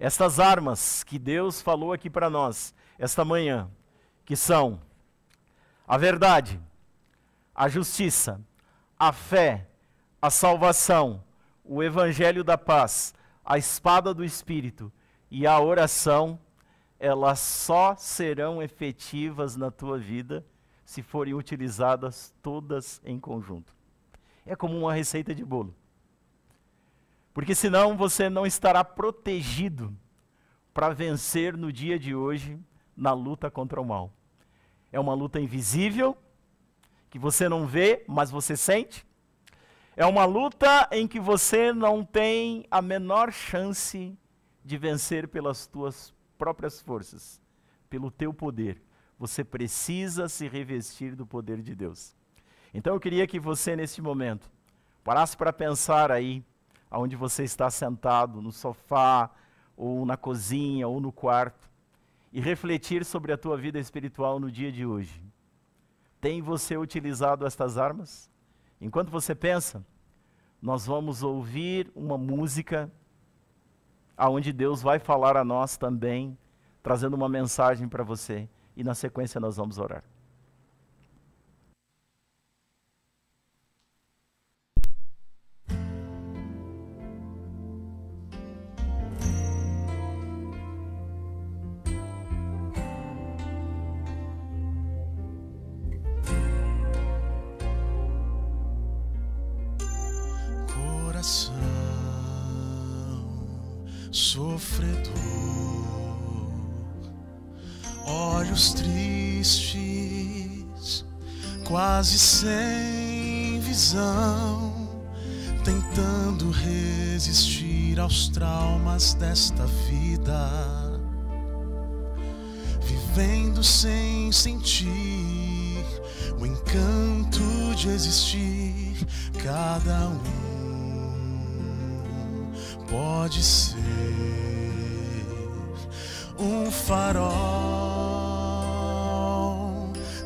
Estas armas que Deus falou aqui para nós, esta manhã, que são a verdade, a justiça, a fé, a salvação, o evangelho da paz, a espada do Espírito e a oração, elas só serão efetivas na tua vida se forem utilizadas todas em conjunto. É como uma receita de bolo. Porque senão você não estará protegido para vencer no dia de hoje na luta contra o mal. É uma luta invisível, que você não vê, mas você sente. É uma luta em que você não tem a menor chance de vencer pelas tuas próprias forças, pelo teu poder. Você precisa se revestir do poder de Deus. Então eu queria que você, nesse momento, parasse para pensar aí, onde você está sentado, no sofá, ou na cozinha, ou no quarto, e refletir sobre a tua vida espiritual no dia de hoje. Tem você utilizado estas armas? Enquanto você pensa, nós vamos ouvir uma música aonde Deus vai falar a nós também, trazendo uma mensagem para você. E na sequência nós vamos orar. Coração sofredor, olhos tristes, quase sem visão, tentando resistir aos traumas desta vida, vivendo sem sentir o encanto de existir. Cada um pode ser um farol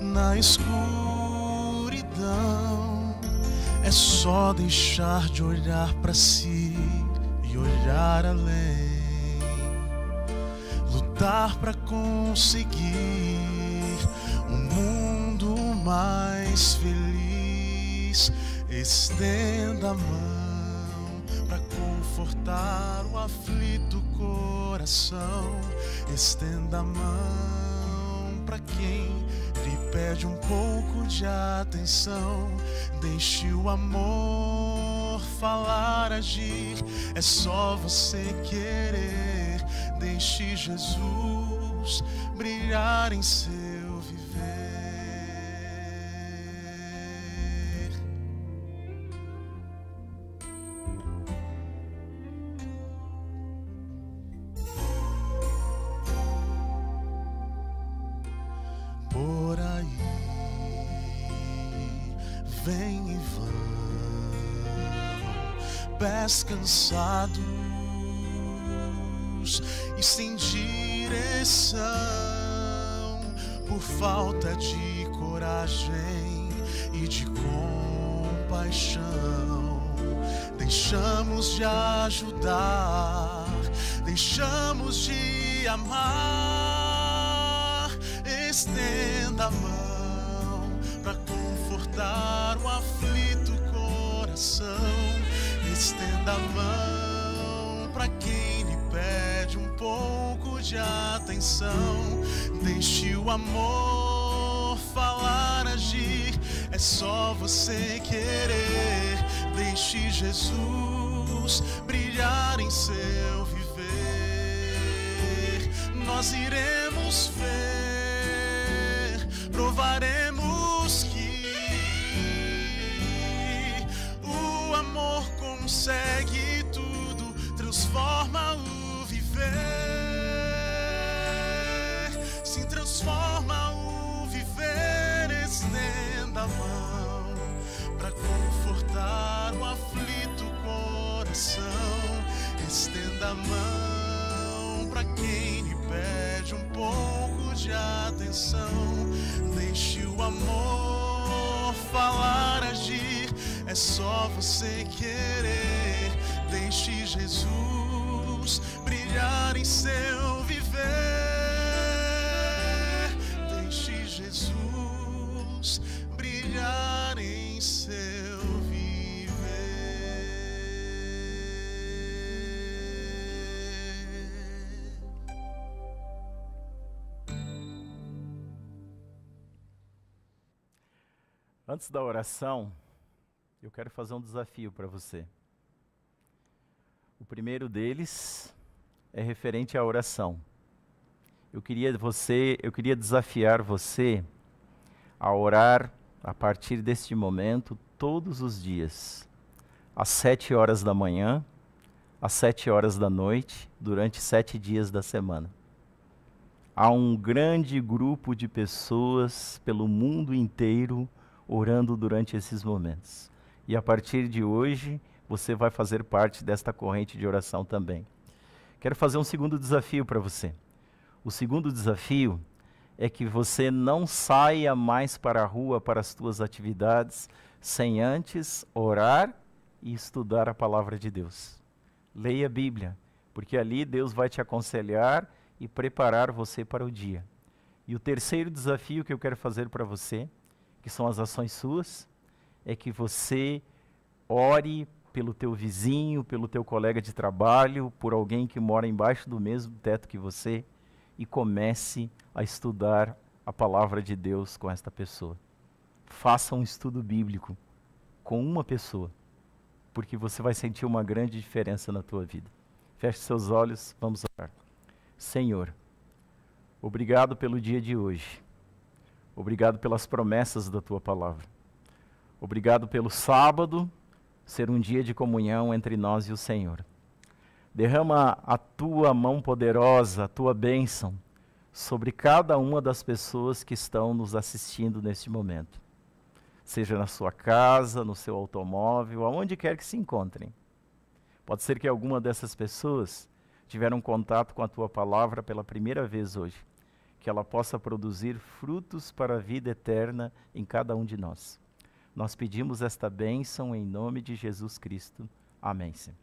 na escuridão. É só deixar de olhar para si e olhar além, lutar para conseguir um mundo mais feliz. Estenda a mão para confortar o aflito coração. Estenda a mão para quem lhe pede um pouco de atenção. Deixe o amor falar, agir. É só você querer. Deixe Jesus brilhar em seu viver. Por aí vem e vão pés cansados e sem direção, por falta de coragem e de compaixão. Deixamos de ajudar, deixamos de amar. Estenda a mão para confortar o aflito coração. Estenda a mão para quem lhe pede um pouco de atenção. Deixe o amor falar, agir. É só você querer. Deixe Jesus brilhar em seu viver. Nós iremos ver, provaremos que o amor consegue tudo, transforma o viver. Se transforma o viver. Estenda a mão para confortar o aflito estenda a mão para quem lhe pede um pouco de atenção. Deixe o amor falar, agir, é só você querer. Deixe Jesus brilhar em seu viver. Deixe Jesus brilhar em seu viver. Antes da oração, eu quero fazer um desafio para você. O primeiro deles é referente à oração. Eu queria desafiar você a orar a partir deste momento todos os dias, às 7 horas da manhã, às 7 horas da noite, durante 7 dias da semana. Há um grande grupo de pessoas pelo mundo inteiro orando durante esses momentos. E a partir de hoje, você vai fazer parte desta corrente de oração também. Quero fazer um segundo desafio para você. O segundo desafio é que você não saia mais para a rua para as tuas atividades sem antes orar e estudar a palavra de Deus. Leia a Bíblia, porque ali Deus vai te aconselhar e preparar você para o dia. E o terceiro desafio que eu quero fazer para você, que são as ações suas, é que você ore pelo teu vizinho, pelo teu colega de trabalho, por alguém que mora embaixo do mesmo teto que você, e comece a estudar a palavra de Deus com esta pessoa. Faça um estudo bíblico com uma pessoa, porque você vai sentir uma grande diferença na tua vida. Feche seus olhos, vamos orar. Senhor, obrigado pelo dia de hoje. Obrigado pelas promessas da tua palavra. Obrigado pelo sábado ser um dia de comunhão entre nós e o Senhor. Derrama a tua mão poderosa, a tua bênção sobre cada uma das pessoas que estão nos assistindo neste momento. Seja na sua casa, no seu automóvel, aonde quer que se encontrem. Pode ser que alguma dessas pessoas tiveram contato com a tua palavra pela primeira vez hoje. Que ela possa produzir frutos para a vida eterna em cada um de nós. Nós pedimos esta bênção em nome de Jesus Cristo. Amém, Senhor.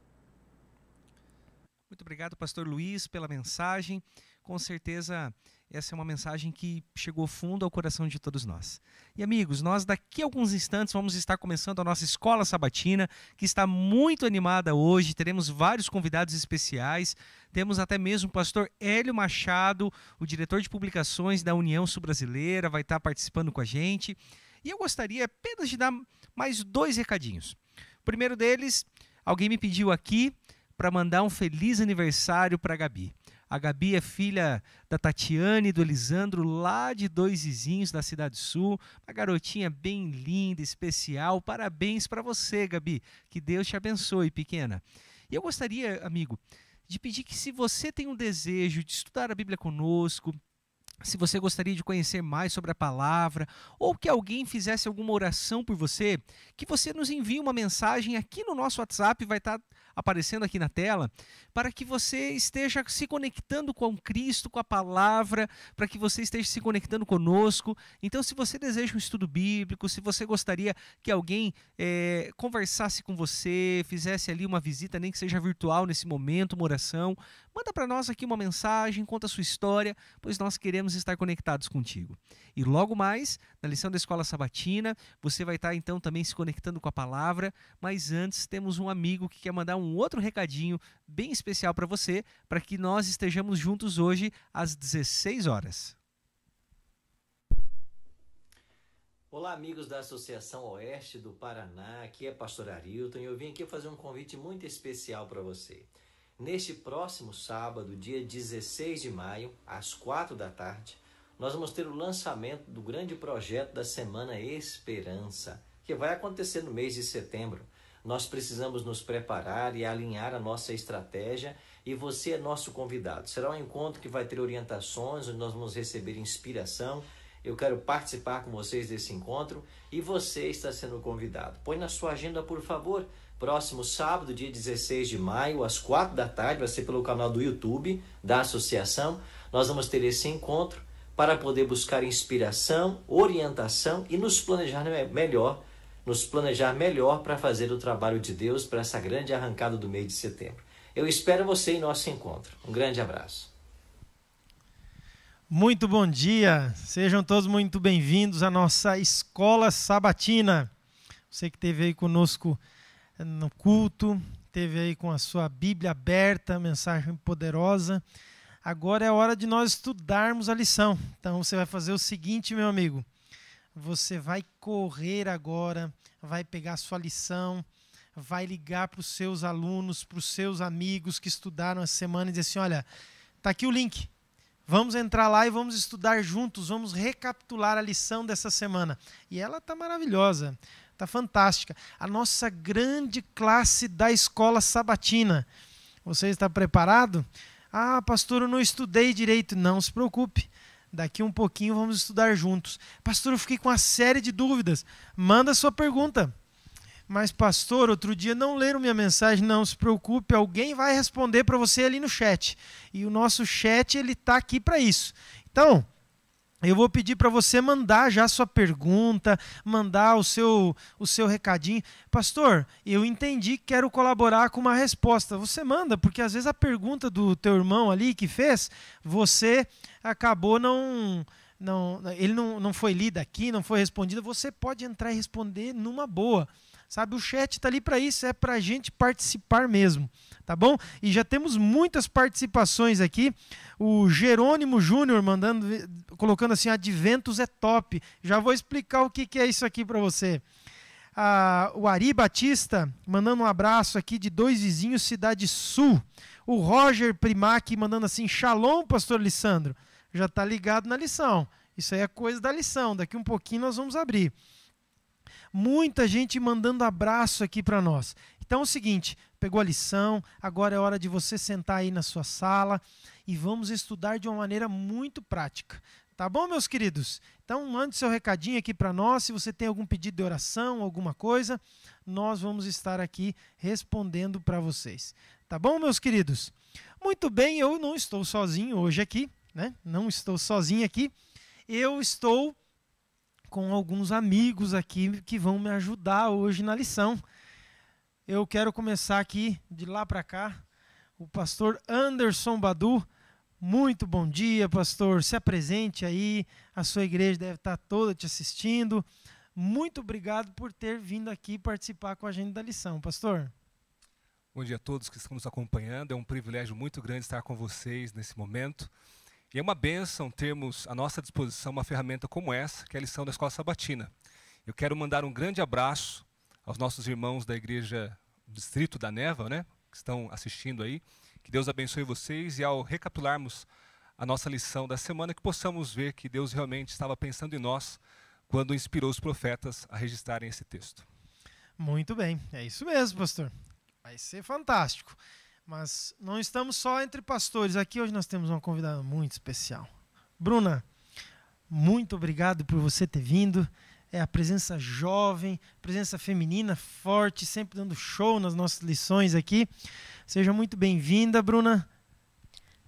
Muito obrigado, pastor Luiz, pela mensagem. Com certeza, essa é uma mensagem que chegou fundo ao coração de todos nós. E amigos, nós daqui a alguns instantes vamos estar começando a nossa escola sabatina, que está muito animada hoje. Teremos vários convidados especiais. Temos até mesmo o pastor Hélio Machado, o diretor de publicações da União Sul-Brasileira, vai estar participando com a gente. E eu gostaria apenas de dar mais 2 recadinhos. O primeiro deles, alguém me pediu aqui para mandar um feliz aniversário para a Gabi. A Gabi é filha da Tatiane e do Elisandro, lá de Dois Vizinhos, da Cidade Sul. Uma garotinha bem linda, especial. Parabéns para você, Gabi. Que Deus te abençoe, pequena. E eu gostaria, amigo, de pedir que, se você tem um desejo de estudar a Bíblia conosco, se você gostaria de conhecer mais sobre a palavra, ou que alguém fizesse alguma oração por você, que você nos envie uma mensagem aqui no nosso WhatsApp, vai estar aparecendo aqui na tela, para que você esteja se conectando com Cristo, com a palavra, para que você esteja se conectando conosco. Então, se você deseja um estudo bíblico, se você gostaria que alguém conversasse com você, fizesse ali uma visita, nem que seja virtual nesse momento, uma oração, manda para nós aqui uma mensagem, conta a sua história, pois nós queremos estar conectados contigo. E logo mais, na lição da Escola Sabatina, você vai estar então também se conectando com a palavra, mas antes temos um amigo que quer mandar um outro recadinho bem especial para você, para que nós estejamos juntos hoje às 16 horas. Olá, amigos da Associação Oeste do Paraná, aqui é pastor Arilton e eu vim aqui fazer um convite muito especial para você. Neste próximo sábado, dia 16 de maio, às 4 da tarde, nós vamos ter o lançamento do grande projeto da Semana Esperança, que vai acontecer no mês de setembro. Nós precisamos nos preparar e alinhar a nossa estratégia e você é nosso convidado. Será um encontro que vai ter orientações, onde nós vamos receber inspiração. Eu quero participar com vocês desse encontro e você está sendo convidado. Põe na sua agenda, por favor, Próximo sábado, dia 16 de maio, às 4 da tarde, vai ser pelo canal do YouTube da associação. Nós vamos ter esse encontro para poder buscar inspiração, orientação e nos planejar melhor para fazer o trabalho de Deus para essa grande arrancada do mês de setembro. Eu espero você em nosso encontro. Um grande abraço. Muito bom dia, sejam todos muito bem-vindos à nossa Escola Sabatina. Você que esteve aí conosco no culto, esteve aí com a sua Bíblia aberta, mensagem poderosa. Agora é a hora de nós estudarmos a lição. Então você vai fazer o seguinte, meu amigo, você vai correr agora, vai pegar a sua lição, vai ligar para os seus alunos, para os seus amigos que estudaram essa semana e dizer assim, olha, está aqui o link. Vamos entrar lá e vamos estudar juntos, vamos recapitular a lição dessa semana. E ela está maravilhosa, está fantástica. A nossa grande classe da Escola Sabatina. Você está preparado? Ah, pastor, eu não estudei direito. Não se preocupe. Daqui um pouquinho vamos estudar juntos. Pastor, eu fiquei com uma série de dúvidas. Manda a sua pergunta. Mas, pastor, outro dia não leram minha mensagem. Não se preocupe, alguém vai responder para você ali no chat. E o nosso chat está aqui para isso. Então, eu vou pedir para você mandar já a sua pergunta, mandar o seu recadinho. Pastor, eu entendi, quero colaborar com uma resposta. Você manda, porque às vezes a pergunta do teu irmão ali que fez, você acabou ele não foi lida aqui, não foi respondida. Você pode entrar e responder numa boa. Sabe, o chat está ali para isso, é para a gente participar mesmo, tá bom? E já temos muitas participações aqui. O Jerônimo Júnior colocando assim, Adventus é top. Já vou explicar o que é isso aqui para você. O Ari Batista mandando um abraço aqui de Dois Vizinhos, Cidade Sul. O Roger Primac mandando assim, Shalom, pastor Lissandro. Já está ligado na lição. Isso aí é coisa da lição, daqui um pouquinho nós vamos abrir. Muita gente mandando abraço aqui para nós. Então é o seguinte, pegou a lição, agora é hora de você sentar aí na sua sala e vamos estudar de uma maneira muito prática. Tá bom, meus queridos? Então mande seu recadinho aqui para nós, se você tem algum pedido de oração, alguma coisa, nós vamos estar aqui respondendo para vocês. Tá bom, meus queridos? Muito bem, eu não estou sozinho hoje aqui, né? Não estou sozinho aqui, eu estou com alguns amigos aqui que vão me ajudar hoje na lição. Eu quero começar aqui, de lá para cá, o pastor Anderson Badu. Muito bom dia, pastor. Se apresente aí, a sua igreja deve estar toda te assistindo. Muito obrigado por ter vindo aqui participar com a gente da lição, pastor. Bom dia a todos que estão nos acompanhando. É um privilégio muito grande estar com vocês nesse momento. E é uma bênção termos à nossa disposição uma ferramenta como essa, que é a lição da Escola Sabatina. Eu quero mandar um grande abraço aos nossos irmãos da igreja do Distrito da Neva, né, que estão assistindo aí. Que Deus abençoe vocês e ao recapitularmos a nossa lição da semana, que possamos ver que Deus realmente estava pensando em nós quando inspirou os profetas a registrarem esse texto. Muito bem, é isso mesmo, pastor. Vai ser fantástico. Mas não estamos só entre pastores. Aqui hoje nós temos uma convidada muito especial. Bruna, muito obrigado por você ter vindo. É a presença jovem, presença feminina forte, sempre dando show nas nossas lições aqui. Seja muito bem-vinda, Bruna.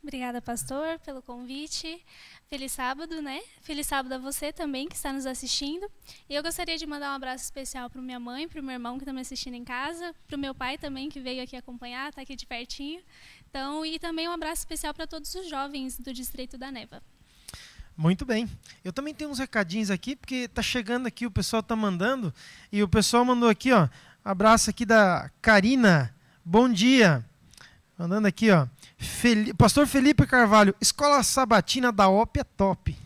Obrigada, pastor, pelo convite. Feliz sábado, né? Feliz sábado a você também, que está nos assistindo. E eu gostaria de mandar um abraço especial para minha mãe, para o meu irmão que está me assistindo em casa, para o meu pai também, que veio aqui acompanhar, está aqui de pertinho. Então, e também um abraço especial para todos os jovens do Distrito da Neva. Muito bem. Eu também tenho uns recadinhos aqui, porque está chegando aqui, o pessoal está mandando. E o pessoal mandou aqui, ó, abraço aqui da Karina. Bom dia. Mandando aqui, ó. Pastor Felipe Carvalho, Escola Sabatina da OP é top.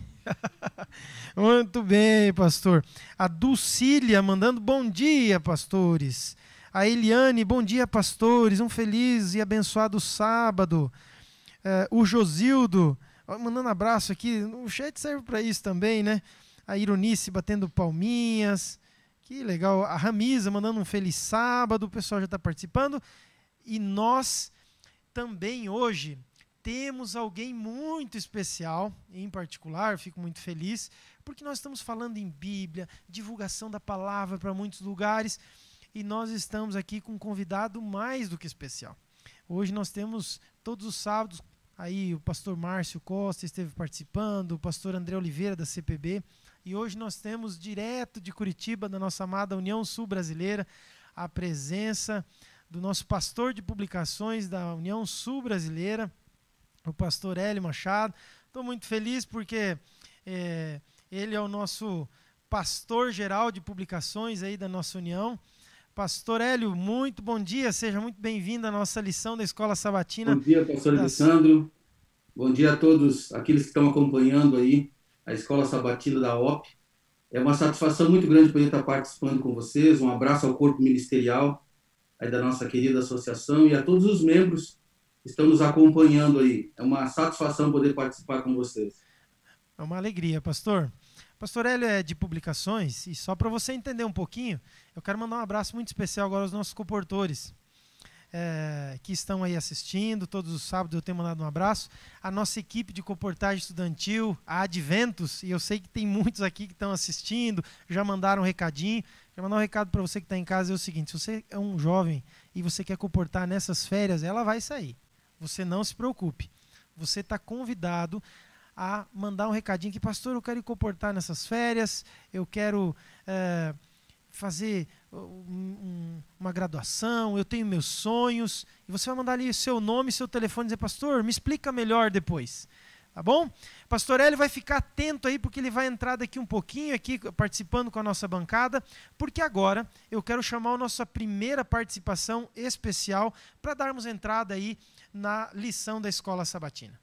Muito bem, pastor. A Dulcília mandando bom dia, pastores. A Eliane, bom dia, pastores. Um feliz e abençoado sábado. O Josildo, mandando abraço aqui. O chat serve para isso também, né? A Ironice batendo palminhas. Que legal. A Ramisa mandando um feliz sábado. O pessoal já está participando. E nós também hoje temos alguém muito especial, em particular, fico muito feliz, porque nós estamos falando em Bíblia, divulgação da palavra para muitos lugares, e nós estamos aqui com um convidado mais do que especial. Hoje nós temos todos os sábados, aí o pastor Márcio Costa esteve participando, o pastor André Oliveira da CPB, e hoje nós temos direto de Curitiba, da nossa amada União Sul Brasileira, a presença do nosso pastor de publicações da União Sul Brasileira, o pastor Hélio Machado. Estou muito feliz porque ele é o nosso pastor geral de publicações aí da nossa União. Pastor Hélio, muito bom dia, seja muito bem-vindo à nossa lição da Escola Sabatina. Bom dia, pastor Alessandro. Bom dia a todos aqueles que estão acompanhando aí a Escola Sabatina da OP. É uma satisfação muito grande poder estar participando com vocês. Um abraço ao corpo ministerial aí da nossa querida associação e a todos os membros que estão nos acompanhando aí. É uma satisfação poder participar com vocês. É uma alegria, pastor. Pastor Hélio é de publicações, e só para você entender um pouquinho, eu quero mandar um abraço muito especial agora aos nossos comportores que estão aí assistindo. Todos os sábados eu tenho mandado um abraço. A nossa equipe de comportagem estudantil, a Adventus, e eu sei que tem muitos aqui que estão assistindo, já mandaram um recadinho. Quero mandar um recado para você que está em casa, é o seguinte: se você é um jovem e você quer comportar nessas férias, ela vai sair. Você não se preocupe. Você está convidado a mandar um recadinho que, pastor, eu quero ir comportar nessas férias, eu quero fazer uma graduação, eu tenho meus sonhos, e você vai mandar ali seu nome, seu telefone, e dizer: pastor, me explica melhor depois, tá bom? Pastor Hélio vai ficar atento aí, porque ele vai entrar daqui um pouquinho aqui, participando com a nossa bancada, porque agora eu quero chamar a nossa primeira participação especial para darmos entrada aí na lição da Escola Sabatina.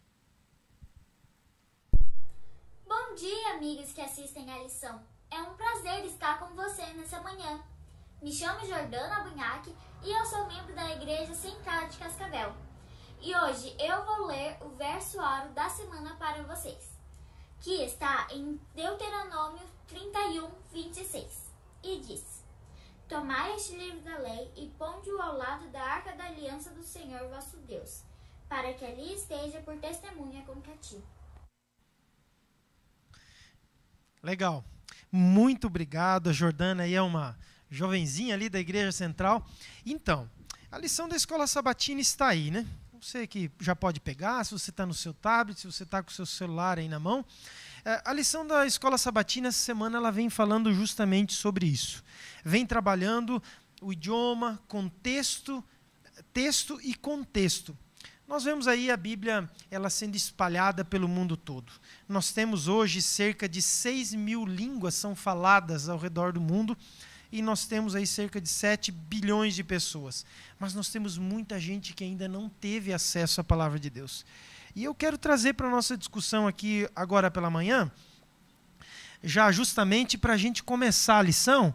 Bom dia, amigos que assistem à lição. É um prazer estar com você nessa manhã. Me chamo Jordana Bunhaque e eu sou membro da Igreja Central de Cascavel. E hoje eu vou ler o verso-áureo da semana para vocês, que está em Deuteronômio 31, 26. E diz: Tomai este livro da lei e ponde-o ao lado da arca da aliança do Senhor vosso Deus, para que ali esteja por testemunha contra ti. Legal. Muito obrigado. A Jordana aí é uma jovenzinha ali da Igreja Central. Então, a lição da Escola Sabatina está aí, né? Você que já pode pegar, se você está no seu tablet, se você está com o seu celular aí na mão. A lição da Escola Sabatina essa semana ela vem falando justamente sobre isso. Vem trabalhando o idioma, contexto, texto e contexto. Nós vemos aí a Bíblia ela sendo espalhada pelo mundo todo. Nós temos hoje cerca de 6.000 línguas são faladas ao redor do mundo, e nós temos aí cerca de 7 bilhões de pessoas. Mas nós temos muita gente que ainda não teve acesso à palavra de Deus. E eu quero trazer para a nossa discussão aqui agora pela manhã, já justamente para a gente começar a lição,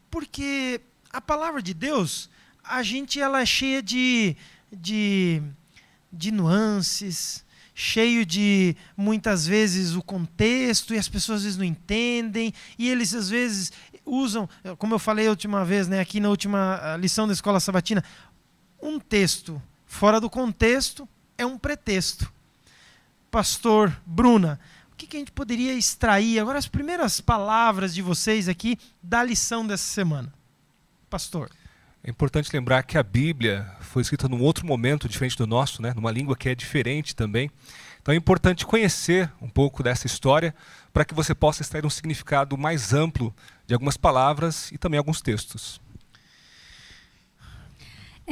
porque a palavra de Deus, ela é cheia de nuances, cheio de, muitas vezes, o contexto, e as pessoas às vezes não entendem, e eles às vezes usam, como eu falei a última vez, né, aqui na última lição da Escola Sabatina, um texto fora do contexto é um pretexto. Pastor Bruna, o que a gente poderia extrair agora, as primeiras palavras de vocês aqui da lição dessa semana? Pastor. É importante lembrar que a Bíblia foi escrita num outro momento diferente do nosso, né? Numa língua que é diferente também. Então é importante conhecer um pouco dessa história para que você possa extrair um significado mais amplo de algumas palavras e também alguns textos.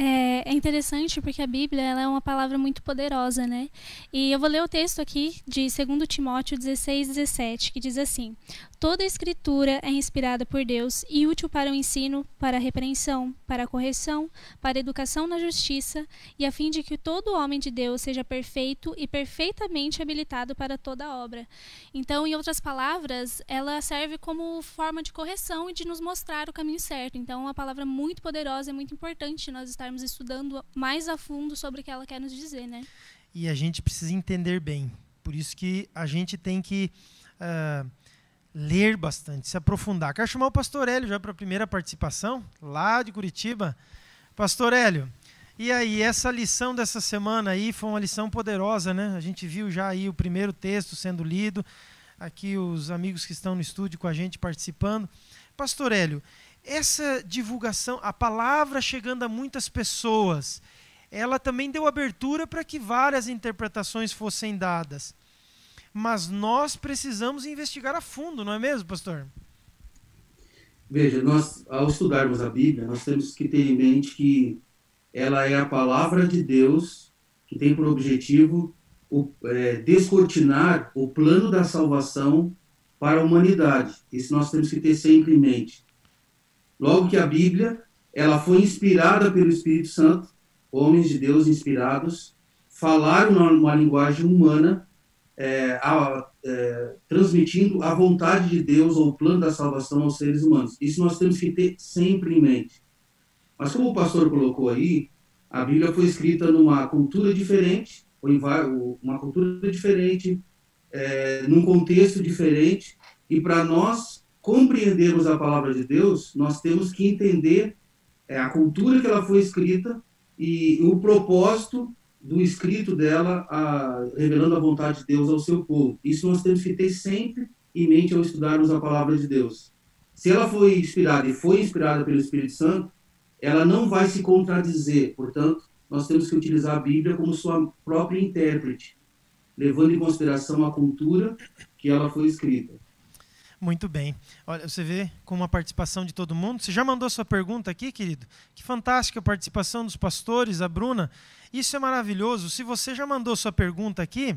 É interessante porque a Bíblia ela é uma palavra muito poderosa, né? E eu vou ler o texto aqui de 2 Timóteo 16, 17, que diz assim: Toda a Escritura é inspirada por Deus e útil para o ensino, para a repreensão, para a correção, para a educação na justiça, e a fim de que todo homem de Deus seja perfeito e perfeitamente habilitado para toda obra. Então, em outras palavras, ela serve como forma de correção e de nos mostrar o caminho certo. Então, é uma palavra muito poderosa, é muito importante nós estarmos estudando mais a fundo sobre o que ela quer nos dizer, né? E a gente precisa entender bem. Por isso que a gente tem que ler bastante, se aprofundar. Quero chamar o pastor Hélio já para a primeira participação, lá de Curitiba. Pastor Hélio, e aí, essa lição dessa semana aí foi uma lição poderosa, né? A gente viu já aí o primeiro texto sendo lido, aqui os amigos que estão no estúdio com a gente participando. Pastor Hélio, essa divulgação, a palavra chegando a muitas pessoas, ela também deu abertura para que várias interpretações fossem dadas. Mas nós precisamos investigar a fundo, não é mesmo, pastor? Veja, nós, ao estudarmos a Bíblia, nós temos que ter em mente que ela é a palavra de Deus que tem por objetivo descortinar o plano da salvação para a humanidade. Isso nós temos que ter sempre em mente. Logo que a Bíblia, ela foi inspirada pelo Espírito Santo, homens de Deus inspirados, falaram numa linguagem humana, transmitindo a vontade de Deus ou o plano da salvação aos seres humanos. Isso nós temos que ter sempre em mente. Mas como o pastor colocou aí, a Bíblia foi escrita numa cultura diferente, num contexto diferente, e para nós compreendermos a palavra de Deus, nós temos que entender a cultura que ela foi escrita e o propósito do escrito dela, revelando a vontade de Deus ao seu povo. Isso nós temos que ter sempre em mente ao estudarmos a palavra de Deus. Se ela foi inspirada e foi inspirada pelo Espírito Santo, ela não vai se contradizer. Portanto, nós temos que utilizar a Bíblia como sua própria intérprete, levando em consideração a cultura que ela foi escrita. Muito bem. Olha, você vê com a participação de todo mundo. Você já mandou sua pergunta aqui, querido? Que fantástica a participação dos pastores, a Bruna. Isso é maravilhoso. Se você já mandou sua pergunta aqui,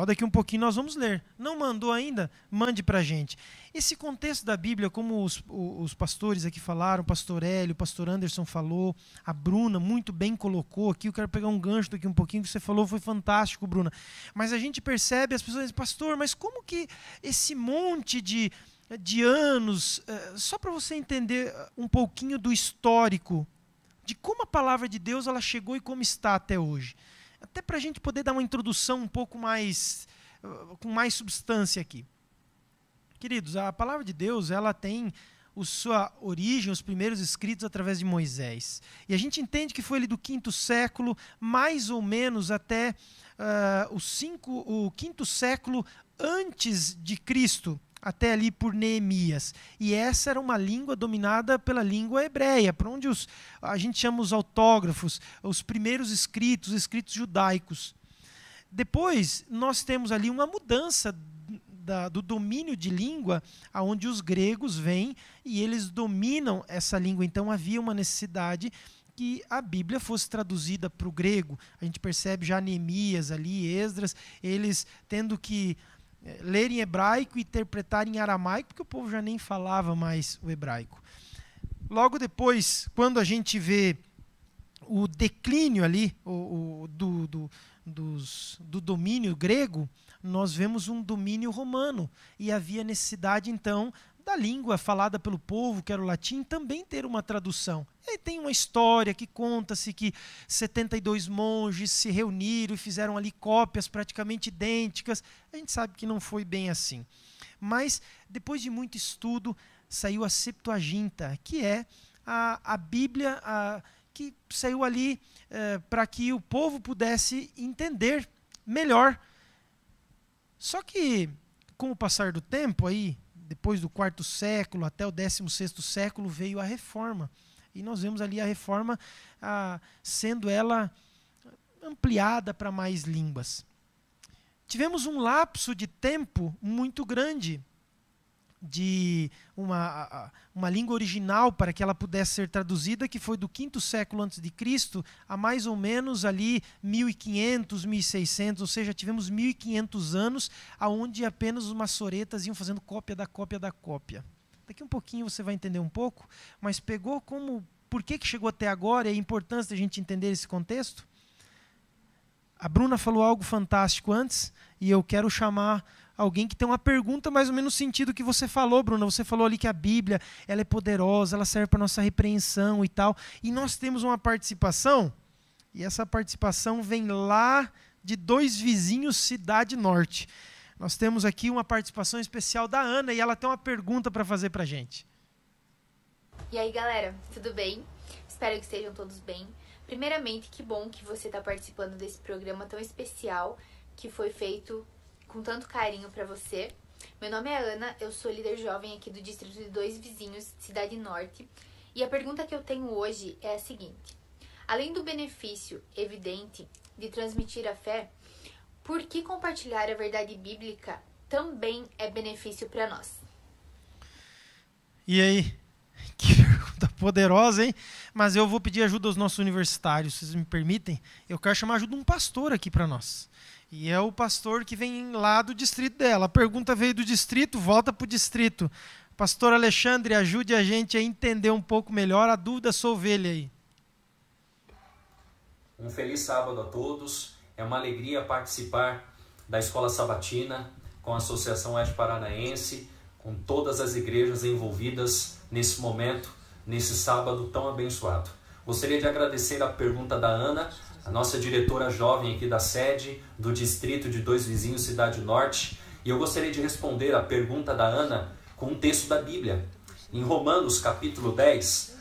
daqui um pouquinho nós vamos ler. Não mandou ainda? Mande para a gente. Esse contexto da Bíblia, como os pastores aqui falaram, o pastor Hélio, o pastor Anderson falou, a Bruna muito bem colocou aqui. Eu quero pegar um gancho daqui um pouquinho, que você falou, foi fantástico, Bruna. Mas a gente percebe, as pessoas dizem, pastor, mas como que esse monte de anos, só para você entender um pouquinho do histórico, de como a palavra de Deus ela chegou e como está até hoje. Até para a gente poder dar uma introdução um pouco mais, com mais substância aqui. Queridos, a palavra de Deus, ela tem sua origem, os primeiros escritos através de Moisés. E a gente entende que foi ali do 5º século, mais ou menos até o 5º século antes de Cristo, até ali por Neemias. E essa era uma língua dominada pela língua hebreia, por onde a gente chama os autógrafos, os primeiros escritos, os escritos judaicos. Depois, nós temos ali uma mudança do domínio de língua, onde os gregos vêm e eles dominam essa língua. Então, havia uma necessidade que a Bíblia fosse traduzida para o grego. A gente percebe já Neemias ali, Esdras, eles tendo que ler em hebraico e interpretar em aramaico, porque o povo já nem falava mais o hebraico. Logo depois, quando a gente vê o declínio ali do domínio grego, nós vemos um domínio romano, e havia necessidade, então, da língua falada pelo povo, que era o latim, também ter uma tradução. E aí tem uma história que conta-se que 72 monges se reuniram e fizeram ali cópias praticamente idênticas. A gente sabe que não foi bem assim. Mas, depois de muito estudo, saiu a Septuaginta, que é a Bíblia que saiu ali para que o povo pudesse entender melhor. Só que, com o passar do tempo, aí, depois do 4º século até o 16º século, veio a Reforma. E nós vemos ali a Reforma sendo ela ampliada para mais línguas. Tivemos um lapso de tempo muito grande de uma língua original para que ela pudesse ser traduzida, que foi do 5º século antes de Cristo a mais ou menos ali 1500, 1600, ou seja, tivemos 1500 anos aonde apenas os maçoretas iam fazendo cópia da cópia da cópia. Daqui um pouquinho você vai entender um pouco, mas pegou por que chegou até agora e a importância de a gente entender esse contexto? A Bruna falou algo fantástico antes e eu quero chamar alguém que tem uma pergunta mais ou menos no sentido que você falou, Bruna. Você falou ali que a Bíblia ela é poderosa, ela serve para nossa repreensão e tal. E nós temos uma participação, e essa participação vem lá de 2 vizinhos Cidade Norte. Nós temos aqui uma participação especial da Ana e ela tem uma pergunta para fazer para a gente. E aí, galera, tudo bem? Espero que estejam todos bem. Primeiramente, que bom que você está participando desse programa tão especial que foi feito com tanto carinho para você. Meu nome é Ana, eu sou líder jovem aqui do distrito de Dois Vizinhos, Cidade Norte. E a pergunta que eu tenho hoje é a seguinte: além do benefício evidente de transmitir a fé, por que compartilhar a verdade bíblica também é benefício para nós? E aí? Que pergunta poderosa, hein? Mas eu vou pedir ajuda aos nossos universitários, se vocês me permitem. Eu quero chamar a ajuda de um pastor aqui para nós. E é o pastor que vem lá do distrito dela. A pergunta veio do distrito, volta para o distrito. Pastor Alexandre, ajude a gente a entender um pouco melhor a dúvida da sua ovelha aí. Um feliz sábado a todos. É uma alegria participar da Escola Sabatina com a Associação Oeste Paranaense, com todas as igrejas envolvidas nesse momento, nesse sábado tão abençoado. Gostaria de agradecer a pergunta da Ana, a nossa diretora jovem aqui da sede do distrito de Dois Vizinhos, Cidade Norte. E eu gostaria de responder a pergunta da Ana com um texto da Bíblia. Em Romanos capítulo 10,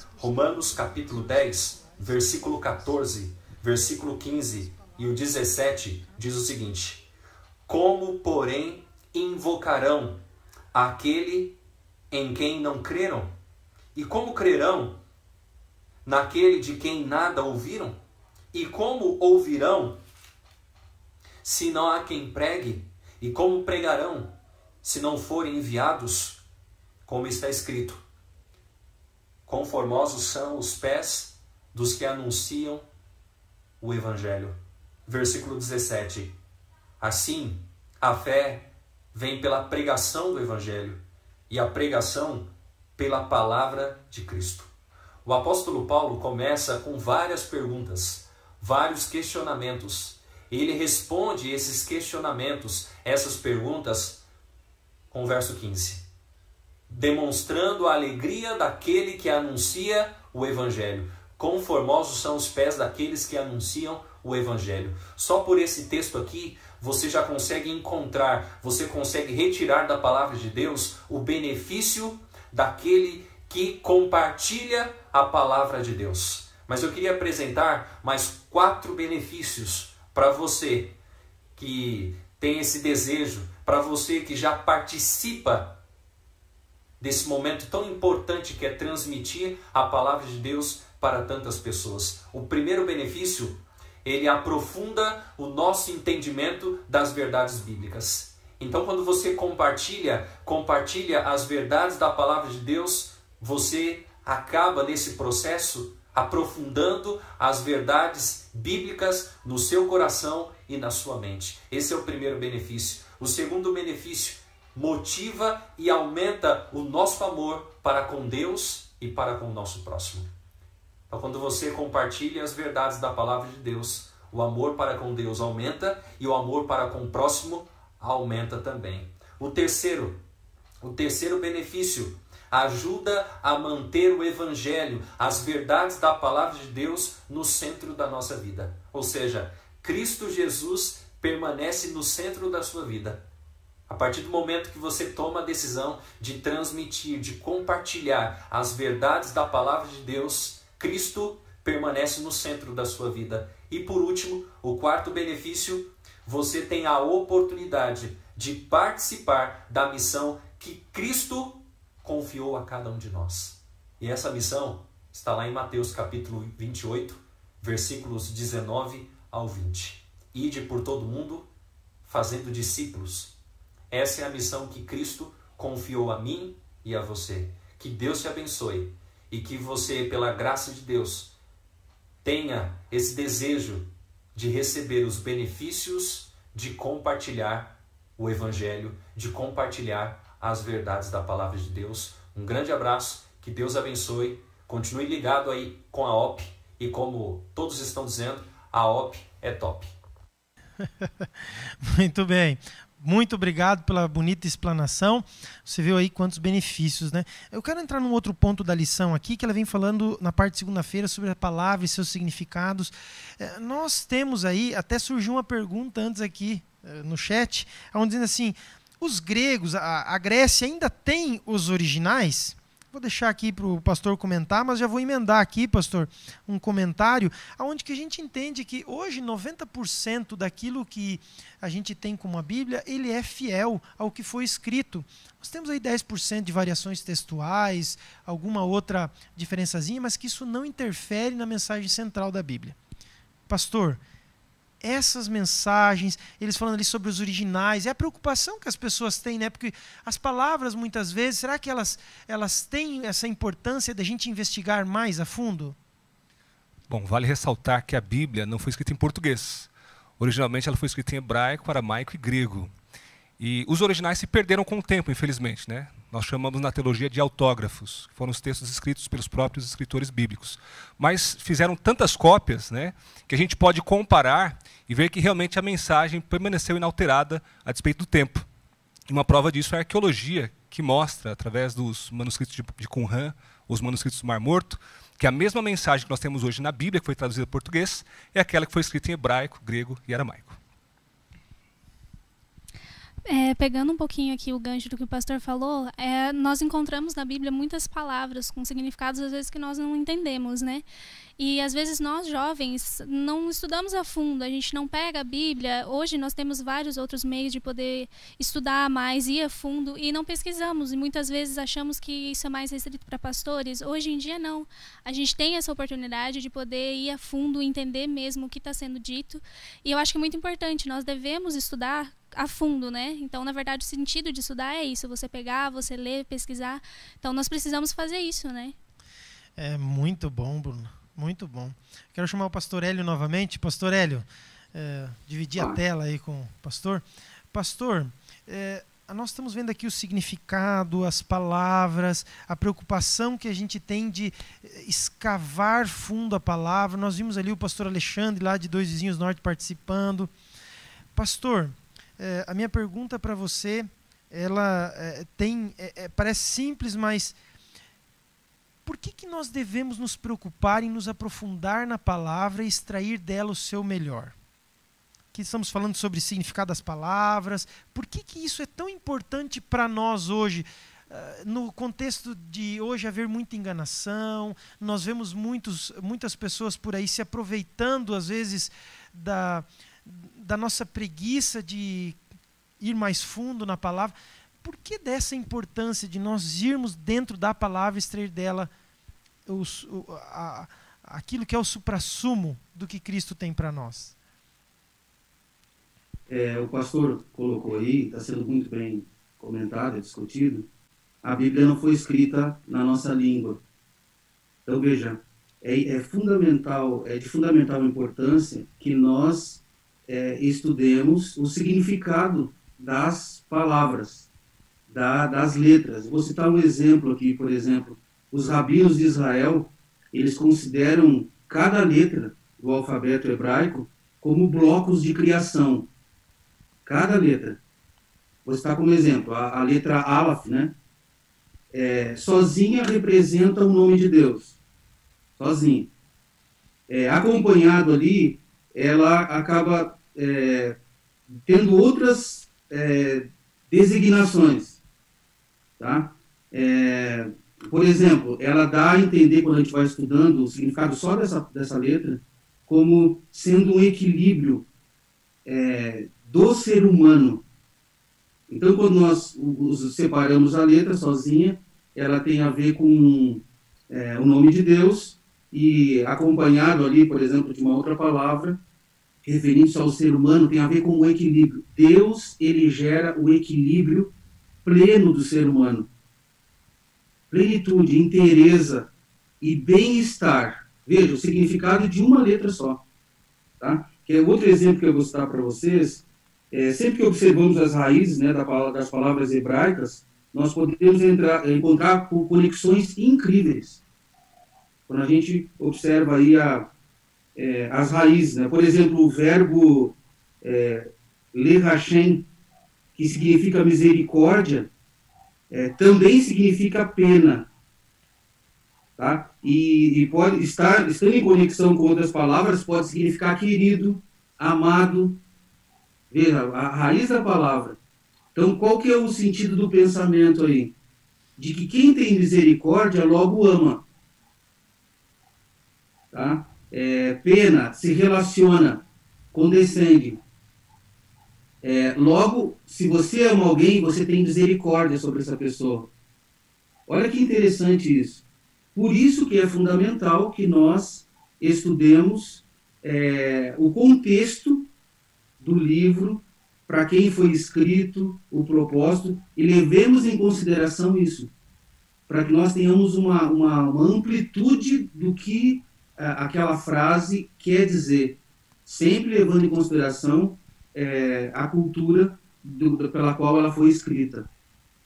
versículo 14, versículo 15 e o 17, diz o seguinte: como, porém, invocarão aquele em quem não creram? E como crerão naquele de quem nada ouviram? E como ouvirão se não há quem pregue? E como pregarão se não forem enviados? Como está escrito: quão formosos são os pés dos que anunciam o Evangelho. Versículo 17. Assim, a fé vem pela pregação do Evangelho, e a pregação pela palavra de Cristo. O apóstolo Paulo começa com várias perguntas, vários questionamentos. Ele responde esses questionamentos, essas perguntas, com o verso 15. Demonstrando a alegria daquele que anuncia o Evangelho. Quão formosos são os pés daqueles que anunciam o Evangelho. Só por esse texto aqui, você já consegue encontrar, você consegue retirar da palavra de Deus o benefício daquele que compartilha a palavra de Deus. Mas eu queria apresentar mais 4 benefícios para você que tem esse desejo, para você que já participa desse momento tão importante que é transmitir a palavra de Deus para tantas pessoas. O primeiro benefício, ele aprofunda o nosso entendimento das verdades bíblicas. Então, quando você compartilha as verdades da palavra de Deus, você acaba nesse processo aprofundando as verdades bíblicas no seu coração e na sua mente. Esse é o primeiro benefício. O segundo benefício, motiva e aumenta o nosso amor para com Deus e para com o nosso próximo. Então, quando você compartilha as verdades da palavra de Deus, o amor para com Deus aumenta e o amor para com o próximo aumenta também. O terceiro benefício, ajuda a manter o Evangelho, as verdades da palavra de Deus no centro da nossa vida. Ou seja, Cristo Jesus permanece no centro da sua vida. A partir do momento que você toma a decisão de transmitir, de compartilhar as verdades da palavra de Deus, Cristo permanece no centro da sua vida. E por último, o quarto benefício, você tem a oportunidade de participar da missão que Cristo confiou a cada um de nós. E essa missão está lá em Mateus capítulo 28, versículos 19 ao 20. Ide por todo mundo, fazendo discípulos. Essa é a missão que Cristo confiou a mim e a você. Que Deus te abençoe e que você, pela graça de Deus, tenha esse desejo de receber os benefícios de compartilhar o Evangelho, de compartilhar as verdades da palavra de Deus. Um grande abraço, que Deus abençoe. Continue ligado aí com a OP e, como todos estão dizendo, a OP é top. Muito bem. Muito obrigado pela bonita explanação. Você viu aí quantos benefícios, né? Eu quero entrar num outro ponto da lição aqui, que ela vem falando na parte de segunda-feira sobre a palavra e seus significados. Nós temos aí, até surgiu uma pergunta antes aqui no chat, onde dizendo assim, os gregos, a Grécia ainda tem os originais? Vou deixar aqui para o pastor comentar, mas já vou emendar aqui, pastor, um comentário, onde que a gente entende que hoje 90% daquilo que a gente tem como a Bíblia, ele é fiel ao que foi escrito. Nós temos aí 10% de variações textuais, alguma outra diferençazinha, mas que isso não interfere na mensagem central da Bíblia. Pastor, essas mensagens, eles falando ali sobre os originais, é a preocupação que as pessoas têm, né? Porque as palavras, muitas vezes, será que elas têm essa importância da gente investigar mais a fundo? Bom, vale ressaltar que a Bíblia não foi escrita em português. Originalmente ela foi escrita em hebraico, aramaico e grego. E os originais se perderam com o tempo, infelizmente, né? Nós chamamos na teologia de autógrafos, que foram os textos escritos pelos próprios escritores bíblicos. Mas fizeram tantas cópias, né, que a gente pode comparar e ver que realmente a mensagem permaneceu inalterada a despeito do tempo. E uma prova disso é a arqueologia, que mostra, através dos manuscritos de Qumran, os manuscritos do Mar Morto, que a mesma mensagem que nós temos hoje na Bíblia, que foi traduzida para português, é aquela que foi escrita em hebraico, grego e aramaico. Pegando um pouquinho aqui o gancho do que o pastor falou, nós encontramos na Bíblia muitas palavras com significados, às vezes, que nós não entendemos, né? E, às vezes, nós, jovens, não estudamos a fundo, a gente não pega a Bíblia. Hoje, nós temos vários outros meios de poder estudar mais, ir a fundo, e não pesquisamos. E, muitas vezes, achamos que isso é mais restrito para pastores. Hoje em dia, não. A gente tem essa oportunidade de poder ir a fundo, entender mesmo o que está sendo dito. E eu acho que é muito importante, nós devemos estudar a fundo, né? Então, na verdade, o sentido de estudar é isso, você pegar, você ler, pesquisar. Então, nós precisamos fazer isso, né? É muito bom, Bruno, muito bom. Quero chamar o pastor Hélio novamente. Pastor Hélio, dividir a tela aí com o pastor. Pastor, nós estamos vendo aqui o significado, as palavras, a preocupação que a gente tem de escavar fundo a palavra. Nós vimos ali o pastor Alexandre, lá de Dois Vizinhos Norte, participando. Pastor, a minha pergunta para você, ela parece simples, mas por que nós devemos nos preocupar em nos aprofundar na palavra e extrair dela o seu melhor? Aqui estamos falando sobre o significado das palavras. Por que isso é tão importante para nós hoje? No contexto de hoje haver muita enganação, nós vemos muitas pessoas por aí se aproveitando, às vezes, da nossa preguiça de ir mais fundo na palavra. Por que dessa importância de nós irmos dentro da palavra e extrair dela aquilo que é o suprassumo do que Cristo tem para nós? O pastor colocou aí, está sendo muito bem comentado, discutido. A Bíblia não foi escrita na nossa língua. Então, veja, é de fundamental importância que nós estudemos o significado das palavras, das letras. Vou citar um exemplo aqui, por exemplo, os rabinos de Israel, eles consideram cada letra do alfabeto hebraico como blocos de criação. Cada letra. Vou citar como exemplo, a letra Aleph, né? Sozinha representa o nome de Deus. Sozinha. Acompanhado ali, ela acaba tendo outras designações. Tá? Por exemplo, ela dá a entender, quando a gente vai estudando o significado só dessa letra, como sendo um equilíbrio do ser humano. Então, quando nós separamos a letra sozinha, ela tem a ver com o nome de Deus, e acompanhado ali, por exemplo, de uma outra palavra, referindo-se ao ser humano, tem a ver com o equilíbrio. Deus, ele gera o equilíbrio pleno do ser humano. Plenitude, inteireza e bem-estar. Veja, o significado de uma letra só. Tá? Que é outro exemplo que eu vou citar para vocês. Sempre que observamos as raízes, né, das palavras hebraicas, nós podemos encontrar conexões incríveis. Quando a gente observa aí as raízes, né? Por exemplo, o verbo lerachem, que significa misericórdia, também significa pena. Tá? E pode estar, estando em conexão com outras palavras, pode significar querido, amado. Veja, a raiz da palavra. Então, qual que é o sentido do pensamento aí? de que quem tem misericórdia logo ama. Tá? Pena, se relaciona, condescende. Logo, se você ama alguém, você tem misericórdia sobre essa pessoa. Olha que interessante isso. Por isso que é fundamental que nós estudemos o contexto do livro, para quem foi escrito, o propósito, e levemos em consideração isso, para que nós tenhamos uma amplitude do que aquela frase quer dizer, sempre levando em consideração a cultura pela qual ela foi escrita,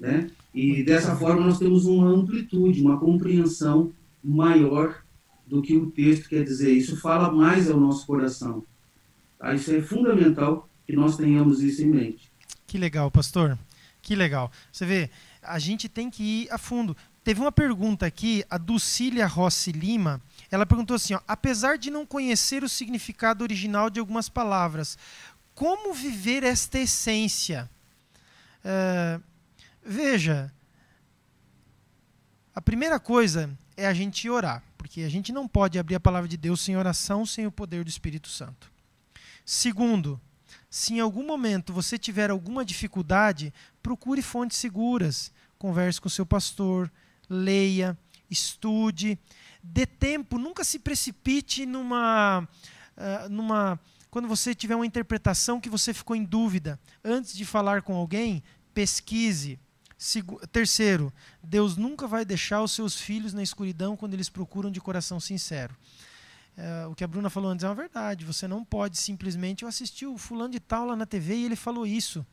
né? E dessa forma nós temos uma amplitude, uma compreensão maior do que o texto quer dizer. Isso fala mais ao nosso coração. Tá? Isso é fundamental que nós tenhamos isso em mente. Que legal, pastor. Que legal. Você vê, a gente tem que ir a fundo. Teve uma pergunta aqui, a Dulcília Rossi Lima. Ela perguntou assim, ó, apesar de não conhecer o significado original de algumas palavras, como viver esta essência? Veja, a primeira coisa é a gente orar, porque a gente não pode abrir a palavra de Deus sem oração, sem o poder do Espírito Santo. Segundo, se em algum momento você tiver alguma dificuldade, procure fontes seguras, converse com o seu pastor, leia, estude, dê tempo, nunca se precipite quando você tiver uma interpretação que você ficou em dúvida. Antes de falar com alguém, pesquise. Terceiro, Deus nunca vai deixar os seus filhos na escuridão quando eles procuram de coração sincero. O que a Bruna falou antes é uma verdade. Você não pode simplesmente... Eu assisti o fulano de tal lá na TV e ele falou isso.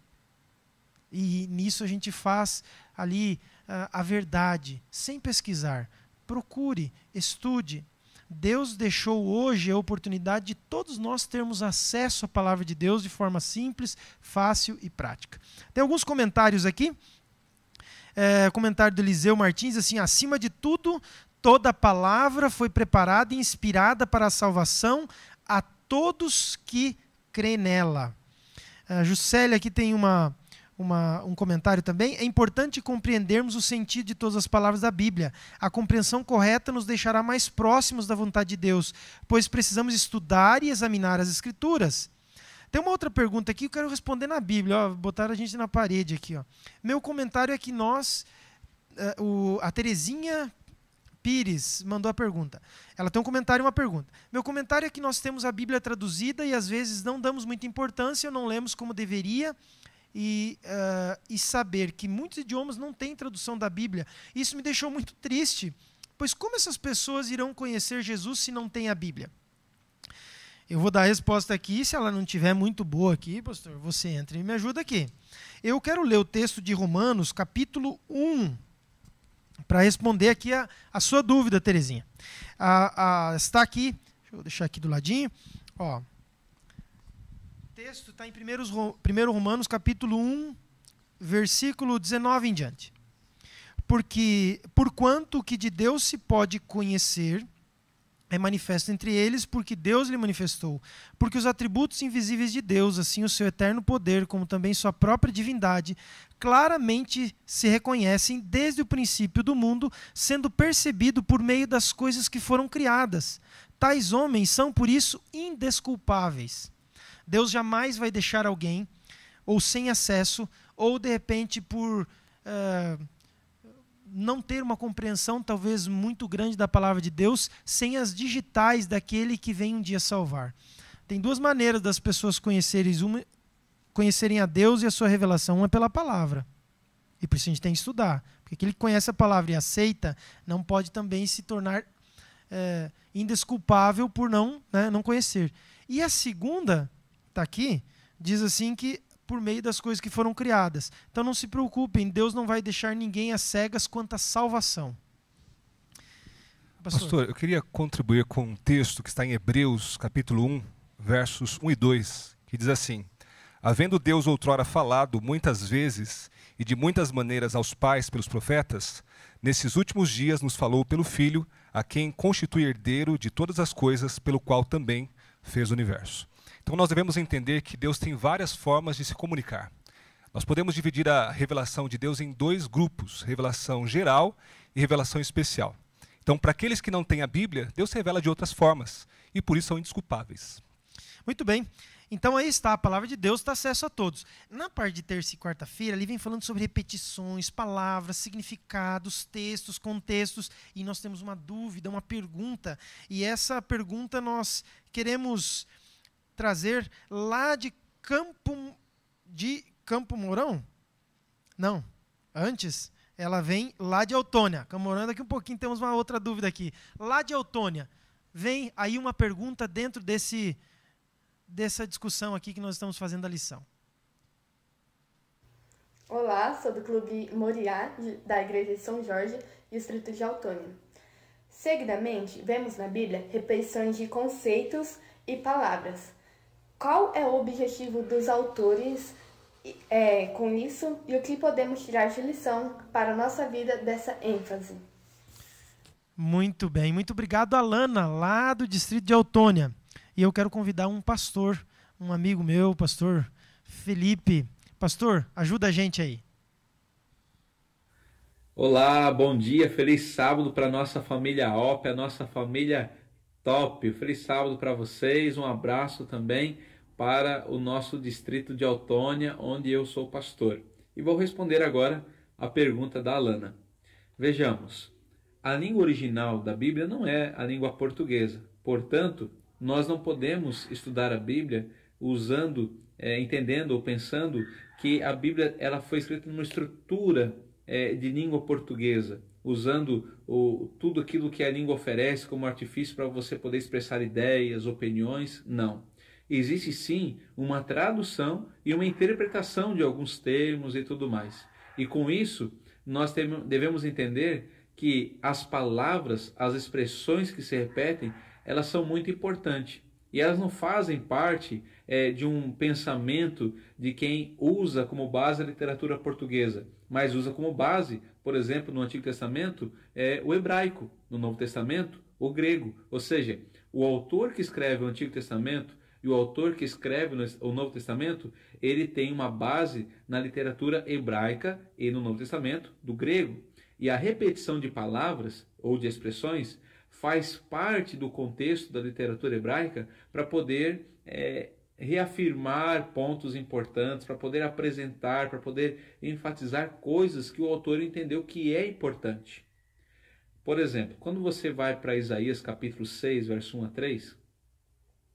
E nisso a gente faz ali a verdade, sem pesquisar. Procure, estude. Deus deixou hoje a oportunidade de todos nós termos acesso à palavra de Deus de forma simples, fácil e prática. Tem alguns comentários aqui. Comentário do Eliseu Martins, assim, acima de tudo, toda a palavra foi preparada e inspirada para a salvação a todos que creem nela. Juscelia aqui tem um comentário também. É importante compreendermos o sentido de todas as palavras da Bíblia. A compreensão correta nos deixará mais próximos da vontade de Deus, pois precisamos estudar e examinar as Escrituras. Tem uma outra pergunta aqui que eu quero responder na Bíblia. Ó, botaram a gente na parede aqui. Ó. Meu comentário é que a Terezinha Pires mandou a pergunta. Ela tem um comentário e uma pergunta. Meu comentário é que nós temos a Bíblia traduzida e às vezes não damos muita importância, não lemos como deveria, e saber que muitos idiomas não têm tradução da Bíblia. Isso me deixou muito triste, pois como essas pessoas irão conhecer Jesus se não tem a Bíblia? Eu vou dar a resposta aqui, se ela não estiver muito boa aqui, pastor, você entra e me ajuda aqui. Eu quero ler o texto de Romanos, capítulo 1, para responder aqui a sua dúvida, Terezinha. Está aqui, deixa eu deixar aqui do ladinho. Ó, o texto está em 1 Romanos, capítulo 1, versículo 19 em diante. Porque, porquanto o que de Deus se pode conhecer é manifesto entre eles, porque Deus lhe manifestou. Porque os atributos invisíveis de Deus, assim o seu eterno poder, como também sua própria divindade, claramente se reconhecem desde o princípio do mundo, sendo percebido por meio das coisas que foram criadas. Tais homens são, por isso, indesculpáveis. Deus jamais vai deixar alguém, ou sem acesso, ou de repente por... não ter uma compreensão talvez muito grande da palavra de Deus sem as digitais daquele que vem um dia salvar. Tem duas maneiras das pessoas conhecerem a Deus e a sua revelação. Uma é pela palavra. E por isso a gente tem que estudar. Porque aquele que conhece a palavra e aceita não pode também se tornar indesculpável por não conhecer. E a segunda, está aqui, diz assim que por meio das coisas que foram criadas. Então não se preocupem, Deus não vai deixar ninguém às cegas quanto à salvação. Pastor, eu queria contribuir com um texto que está em Hebreus, capítulo 1, versos 1 e 2, que diz assim: havendo Deus outrora falado muitas vezes e de muitas maneiras aos pais pelos profetas, nesses últimos dias nos falou pelo Filho, a quem constitui herdeiro de todas as coisas, pelo qual também fez o universo. Então nós devemos entender que Deus tem várias formas de se comunicar. Nós podemos dividir a revelação de Deus em dois grupos, revelação geral e revelação especial. Então, para aqueles que não têm a Bíblia, Deus se revela de outras formas e por isso são indesculpáveis. Muito bem. Então aí está, a palavra de Deus dá acesso a todos. Na parte de terça e quarta-feira, ali vem falando sobre repetições, palavras, significados, textos, contextos, e nós temos uma dúvida, uma pergunta, e essa pergunta nós queremos trazer lá de Campo Mourão? Não, antes ela vem lá de Autônia. Campo Mourão, daqui um pouquinho temos uma outra dúvida aqui. Lá de Autônia, vem aí uma pergunta dentro dessa discussão aqui que nós estamos fazendo a lição. Olá, sou do Clube Moriá, da Igreja de São Jorge, distrito de Autônia. Seguidamente, vemos na Bíblia repetições de conceitos e palavras. Qual é o objetivo dos autores com isso e o que podemos tirar de lição para a nossa vida dessa ênfase? Muito bem, muito obrigado, Alana, lá do distrito de Autônia. E eu quero convidar um pastor, um amigo meu, pastor Felipe. Pastor, ajuda a gente aí. Olá, bom dia, feliz sábado para a nossa família OP, a nossa família top. Feliz sábado para vocês, um abraço também para o nosso distrito de Autônia, onde eu sou pastor. E vou responder agora a pergunta da Alana. Vejamos, a língua original da Bíblia não é a língua portuguesa, portanto, nós não podemos estudar a Bíblia entendendo ou pensando que a Bíblia ela foi escrita numa estrutura de língua portuguesa, usando tudo aquilo que a língua oferece como artifício para você poder expressar ideias, opiniões. Não. Existe sim uma tradução e uma interpretação de alguns termos e tudo mais. E com isso, nós devemos entender que as palavras, as expressões que se repetem, elas são muito importantes e elas não fazem parte de um pensamento de quem usa como base a literatura portuguesa, mas usa como base, por exemplo, no Antigo Testamento, o hebraico, no Novo Testamento, o grego. Ou seja, o autor que escreve o Antigo Testamento e o autor que escreve o Novo Testamento, ele tem uma base na literatura hebraica e no Novo Testamento do grego. E a repetição de palavras ou de expressões faz parte do contexto da literatura hebraica para poder reafirmar pontos importantes, para poder apresentar, para poder enfatizar coisas que o autor entendeu que é importante. Por exemplo, quando você vai para Isaías capítulo 6, verso 1 a 3,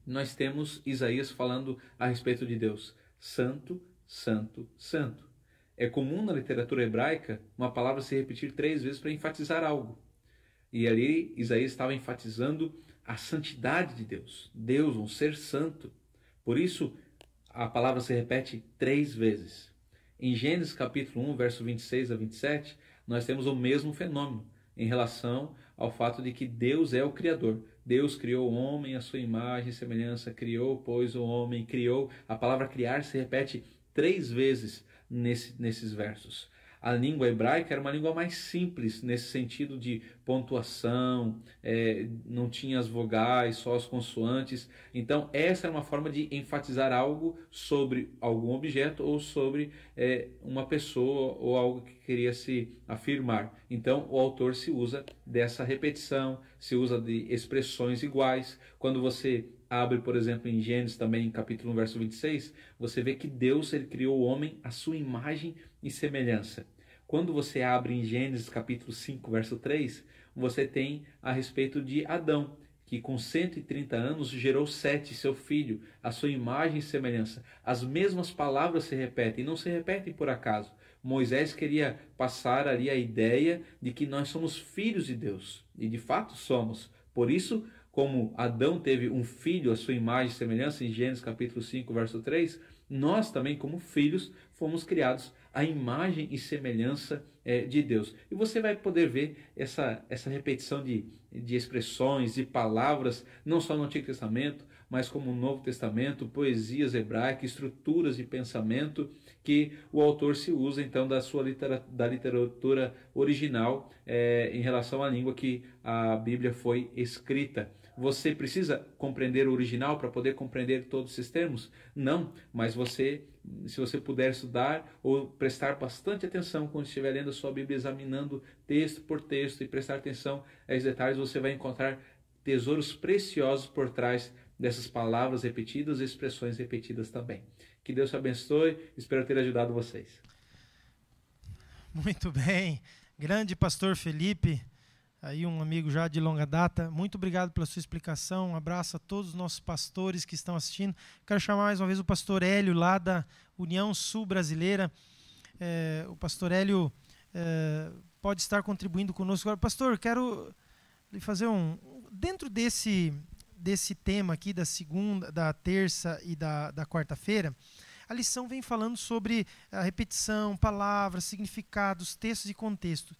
nós temos Isaías falando a respeito de Deus. Santo, santo, santo. É comum na literatura hebraica uma palavra se repetir 3 vezes para enfatizar algo. E ali Isaías estava enfatizando a santidade de Deus. Deus, um ser santo. Por isso, a palavra se repete 3 vezes. Em Gênesis capítulo 1, verso 26 a 27, nós temos o mesmo fenômeno em relação ao fato de que Deus é o Criador. Deus criou o homem à sua imagem e semelhança, criou, pois, o homem, criou. A palavra criar se repete 3 vezes nesses versos. A língua hebraica era uma língua mais simples, nesse sentido de pontuação, não tinha as vogais, só as consoantes. Então, essa era uma forma de enfatizar algo sobre algum objeto ou sobre uma pessoa ou algo que queria se afirmar. Então, o autor se usa dessa repetição, se usa de expressões iguais. Quando você abre, por exemplo, em Gênesis também, em capítulo 1, verso 26, você vê que Deus ele criou o homem à sua imagem e semelhança. Quando você abre em Gênesis capítulo 5, verso 3, você tem a respeito de Adão, que com 130 anos gerou Sete, seu filho, à sua imagem e semelhança. As mesmas palavras se repetem, não se repetem por acaso. Moisés queria passar ali a ideia de que nós somos filhos de Deus, e de fato somos. Por isso, como Adão teve um filho à sua imagem e semelhança, em Gênesis capítulo 5, verso 3, nós também, como filhos, fomos criados à imagem e semelhança de Deus. E você vai poder ver essa repetição de expressões e palavras, não só no Antigo Testamento, mas como no Novo Testamento, poesias hebraicas, estruturas de pensamento que o autor se usa então da literatura original em relação à língua que a Bíblia foi escrita. você precisa compreender o original para poder compreender todos esses termos? Não, mas se você puder estudar ou prestar bastante atenção quando estiver lendo a sua Bíblia, examinando texto por texto e prestar atenção a esses detalhes, você vai encontrar tesouros preciosos por trás dessas palavras repetidas e expressões repetidas também. Que Deus te abençoe, espero ter ajudado vocês. Muito bem, grande pastor Felipe, aí um amigo já de longa data, muito obrigado pela sua explicação, um abraço a todos os nossos pastores que estão assistindo. Quero chamar mais uma vez o pastor Hélio, lá da União Sul Brasileira. O pastor Hélio pode estar contribuindo conosco agora. Pastor, quero lhe fazer dentro desse tema aqui da segunda, da terça e da quarta-feira, a lição vem falando sobre a repetição, palavras, significados, textos e contexto.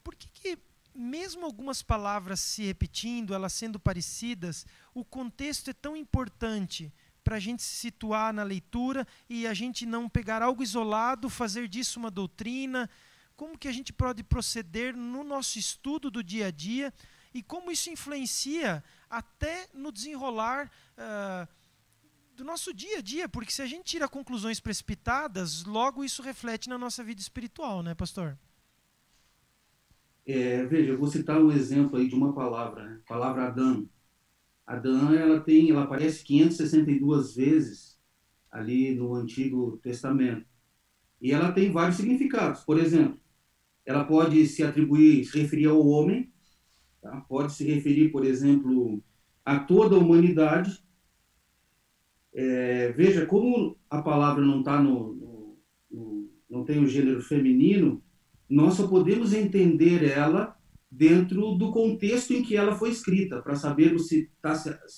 Por que mesmo algumas palavras se repetindo, elas sendo parecidas, o contexto é tão importante para a gente se situar na leitura e a gente não pegar algo isolado, fazer disso uma doutrina? Como que a gente pode proceder no nosso estudo do dia a dia e como isso influencia até no desenrolar do nosso dia a dia? Porque se a gente tira conclusões precipitadas, logo isso reflete na nossa vida espiritual, né, pastor? Veja, eu vou citar um exemplo aí de uma palavra, né? A palavra Adão. Adão, ela aparece 562 vezes ali no Antigo Testamento. E ela tem vários significados. Por exemplo, ela pode se referir ao homem, tá? Pode se referir, por exemplo, a toda a humanidade. Veja, como a palavra não está não tem o gênero feminino, nós só podemos entender ela dentro do contexto em que ela foi escrita, para sabermos se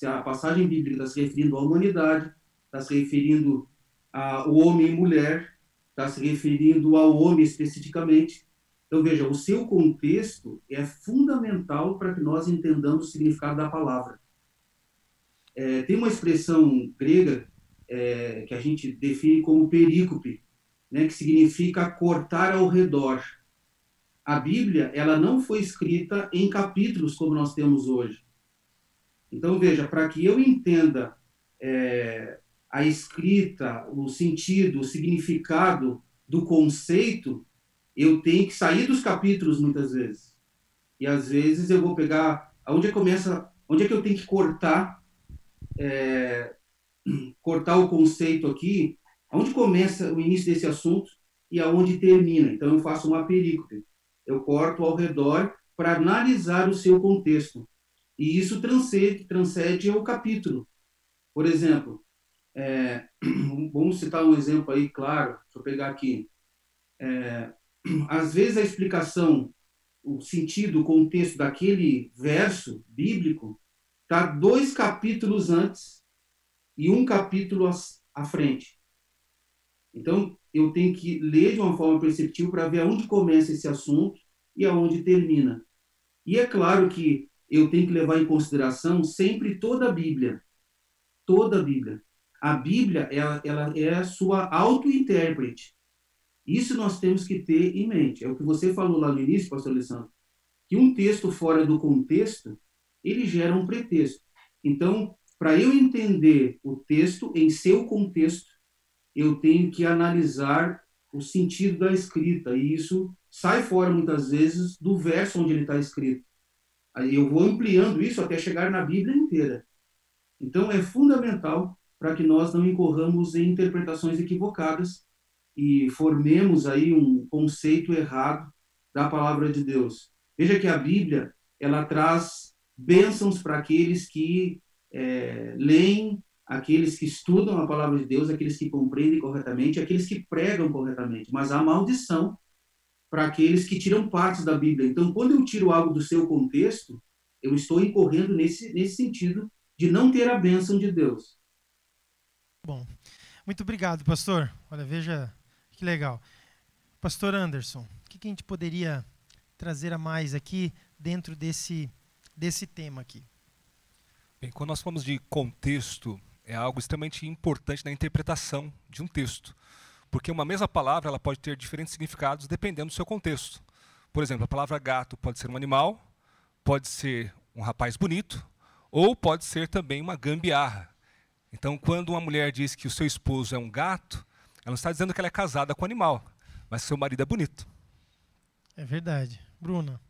a passagem bíblica está se referindo à humanidade, está se referindo ao homem e mulher, está se referindo ao homem especificamente. Então, veja, o seu contexto é fundamental para que nós entendamos o significado da palavra. Tem uma expressão grega que a gente define como perícope, né, que significa cortar ao redor. A Bíblia, ela não foi escrita em capítulos como nós temos hoje. Então, veja, para que eu entenda a escrita, o sentido, o significado do conceito, eu tenho que sair dos capítulos muitas vezes. E às vezes eu vou pegar onde é que eu tenho que cortar o conceito aqui, onde começa o início desse assunto e aonde termina. Então eu faço uma perícope. Eu corto ao redor para analisar o seu contexto. E isso transcende ao capítulo. Por exemplo, vamos citar um exemplo aí, claro, deixa eu pegar aqui. Às vezes a explicação, o sentido, o contexto daquele verso bíblico está 2 capítulos antes e 1 capítulo à frente. Então, eu tenho que ler de uma forma perceptível para ver aonde começa esse assunto e aonde termina. E é claro que eu tenho que levar em consideração sempre toda a Bíblia. Toda a Bíblia. A Bíblia, ela é a sua auto-intérprete. Isso nós temos que ter em mente. É o que você falou lá no início, pastor Alessandro, que um texto fora do contexto, ele gera um pretexto. Então, para eu entender o texto em seu contexto, eu tenho que analisar o sentido da escrita, e isso sai fora, muitas vezes, do verso onde ele está escrito. Aí eu vou ampliando isso até chegar na Bíblia inteira. Então, é fundamental para que nós não incorramos em interpretações equivocadas e formemos aí um conceito errado da palavra de Deus. Veja que a Bíblia, ela traz bênçãos para aqueles que leem, aqueles que estudam a palavra de Deus, aqueles que compreendem corretamente, aqueles que pregam corretamente. Mas há maldição para aqueles que tiram partes da Bíblia. Então, quando eu tiro algo do seu contexto, eu estou incorrendo nesse sentido de não ter a bênção de Deus. Bom, muito obrigado, pastor. Olha, veja que legal. Pastor Anderson, o que a gente poderia trazer a mais aqui dentro desse tema aqui? Bem, quando nós falamos de contexto, é algo extremamente importante na interpretação de um texto. Porque uma mesma palavra ela pode ter diferentes significados dependendo do seu contexto. Por exemplo, a palavra gato pode ser um animal, pode ser um rapaz bonito, Ou pode ser também uma gambiarra. Então, quando uma mulher diz que o seu esposo é um gato, ela não está dizendo que ela é casada com o animal, mas que seu marido é bonito. É verdade. Bruna,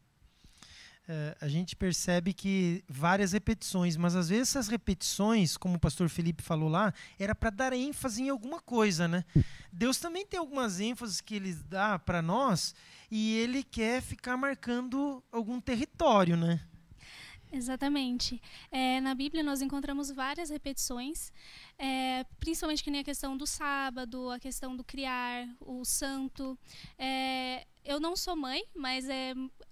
a gente percebe que várias repetições, mas às vezes essas repetições, como o pastor Felipe falou lá, era para dar ênfase em alguma coisa, né? Deus também tem algumas ênfases que ele dá para nós e ele quer ficar marcando algum território, né? Exatamente. Na Bíblia nós encontramos várias repetições, principalmente que nem a questão do sábado, a questão do criar, o santo. Eu não sou mãe, mas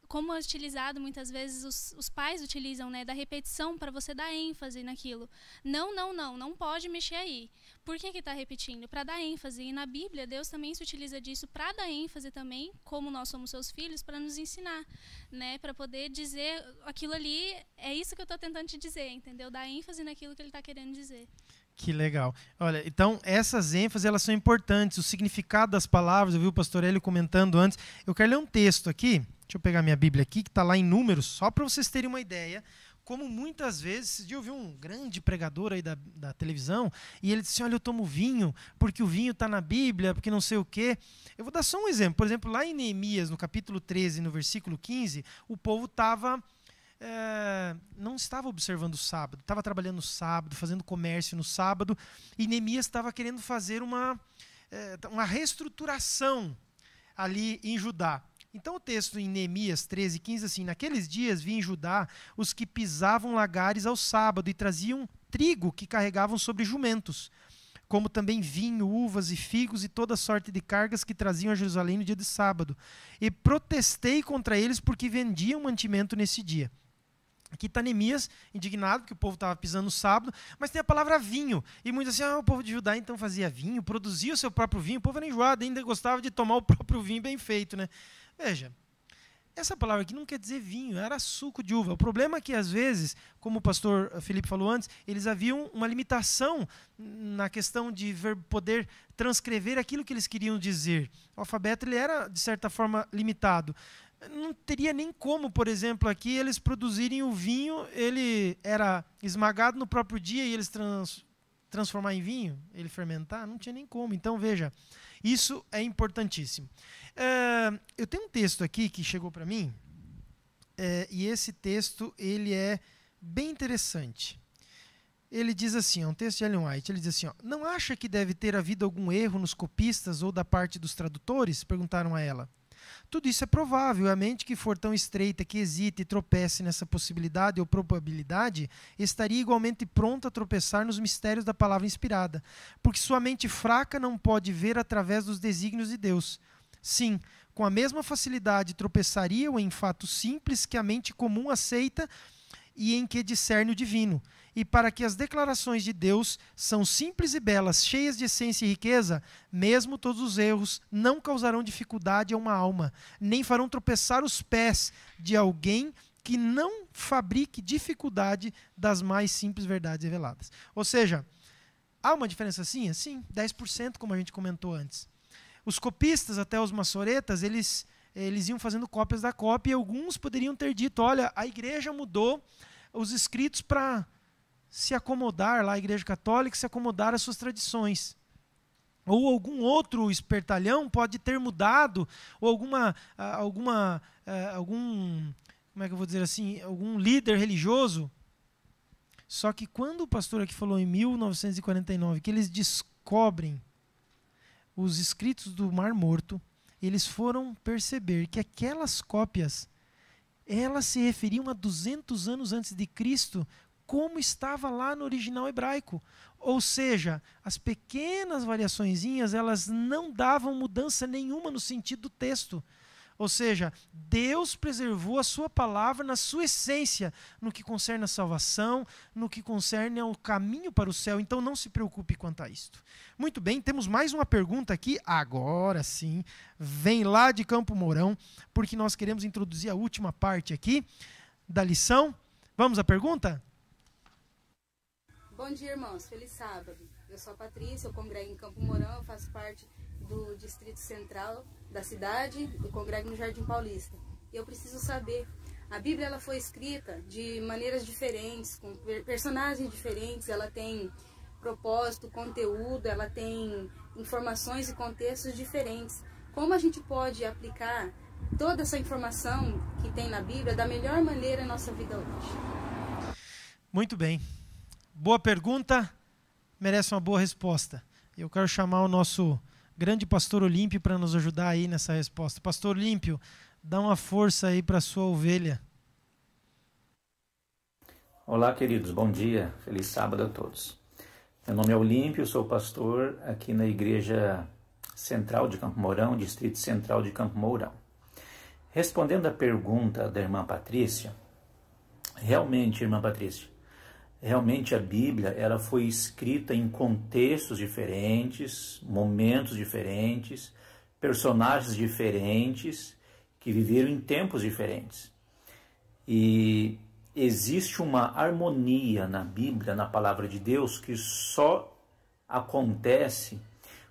como é utilizado muitas vezes, os pais utilizam, né, da repetição para você dar ênfase naquilo. Não pode mexer aí. Por que está repetindo? Para dar ênfase. E na Bíblia, Deus também se utiliza disso para dar ênfase também, como nós somos seus filhos, para nos ensinar, né, para poder dizer aquilo ali, é isso que eu estou tentando te dizer, entendeu? Dar ênfase naquilo que ele está querendo dizer. Que legal. Olha, então essas ênfases elas são importantes, o significado das palavras, eu vi o pastor Hélio comentando antes. Eu quero ler um texto aqui, deixa eu pegar minha Bíblia aqui, que está lá em Números, só para vocês terem uma ideia, como muitas vezes, eu vi um grande pregador aí da televisão, e ele disse, olha, eu tomo vinho, porque o vinho está na Bíblia, porque não sei o quê. Eu vou dar só um exemplo, por exemplo, lá em Neemias, no capítulo 13, no versículo 15, o povo estava... não estava observando o sábado, estava trabalhando no sábado, fazendo comércio no sábado, e Neemias estava querendo fazer uma reestruturação ali em Judá. Então o texto em Neemias 13, 15, assim, naqueles dias vi em Judá os que pisavam lagares ao sábado e traziam trigo que carregavam sobre jumentos, como também vinho, uvas e figos e toda sorte de cargas que traziam a Jerusalém no dia de sábado. E protestei contra eles porque vendiam mantimento nesse dia. Aqui está Neemias, indignado, porque o povo estava pisando no sábado, mas tem a palavra vinho. E muitos assim, o povo de Judá então fazia vinho, produzia o seu próprio vinho, o povo era enjoado, ainda gostava de tomar o próprio vinho bem feito, né? Veja, essa palavra aqui não quer dizer vinho, era suco de uva. O problema é que, às vezes, como o pastor Felipe falou antes, eles haviam uma limitação na questão de poder transcrever aquilo que eles queriam dizer. O alfabeto ele era, de certa forma, limitado. Não teria nem como, por exemplo, aqui eles produzirem o vinho, ele era esmagado no próprio dia e eles transformar em vinho, ele fermentar, não tinha nem como. Então, veja, isso é importantíssimo. Eu tenho um texto aqui que chegou para mim, e esse texto ele é bem interessante. Ele diz assim, é um texto de Ellen White, ele diz assim, não acha que deve ter havido algum erro nos copistas ou da parte dos tradutores? Perguntaram a ela. Tudo isso é provável, a mente que for tão estreita que hesite e tropece nessa possibilidade ou probabilidade, estaria igualmente pronta a tropeçar nos mistérios da palavra inspirada, porque sua mente fraca não pode ver através dos desígnios de Deus. Sim, com a mesma facilidade tropeçariam em fatos simples que a mente comum aceita e em que discerne o divino. E para que as declarações de Deus são simples e belas, cheias de essência e riqueza, mesmo todos os erros não causarão dificuldade a uma alma, nem farão tropeçar os pés de alguém que não fabrique dificuldade das mais simples verdades reveladas. Ou seja, há uma diferença sim? Sim, 10%, como a gente comentou antes. Os copistas, até os maçoretas, eles iam fazendo cópias da cópia e alguns poderiam ter dito, olha, a igreja mudou os escritos para se acomodar, lá a Igreja Católica, se acomodar às suas tradições. Ou algum outro espertalhão pode ter mudado, ou algum, como é que eu vou dizer assim, algum líder religioso. Só que quando o pastor aqui falou em 1949, que eles descobrem os escritos do Mar Morto, eles foram perceber que aquelas cópias, elas se referiam a 200 anos antes de Cristo, como estava lá no original hebraico. Ou seja, as pequenas variaçõezinhas, elas não davam mudança nenhuma no sentido do texto. Ou seja, Deus preservou a sua palavra na sua essência, no que concerne a salvação, no que concerne ao caminho para o céu. Então não se preocupe quanto a isto. Muito bem, temos mais uma pergunta aqui, agora sim, vem lá de Campo Mourão, porque nós queremos introduzir a última parte aqui da lição. Vamos à pergunta? Bom dia, irmãos. Feliz sábado. Eu sou a Patrícia, eu congrego em Campo Mourão, eu faço parte do Distrito Central da cidade e congrego no Jardim Paulista. E eu preciso saber A Bíblia ela foi escrita de maneiras diferentes, com personagens diferentes, ela tem propósito, conteúdo, ela tem informações e contextos diferentes. Como a gente pode aplicar toda essa informação que tem na Bíblia da melhor maneira em nossa vida hoje? Muito bem. Boa pergunta, merece uma boa resposta. Eu quero chamar o nosso grande pastor Olímpio para nos ajudar aí nessa resposta. Pastor Olímpio, dá uma força aí para a sua ovelha. Olá, queridos. Bom dia. Feliz sábado a todos. Meu nome é Olímpio, sou pastor aqui na Igreja Central de Campo Mourão, Distrito Central de Campo Mourão. Respondendo à pergunta da irmã Patrícia, realmente, irmã Patrícia, realmente a Bíblia ela foi escrita em contextos diferentes, momentos diferentes, personagens diferentes, que viveram em tempos diferentes. E existe uma harmonia na Bíblia, na palavra de Deus, que só acontece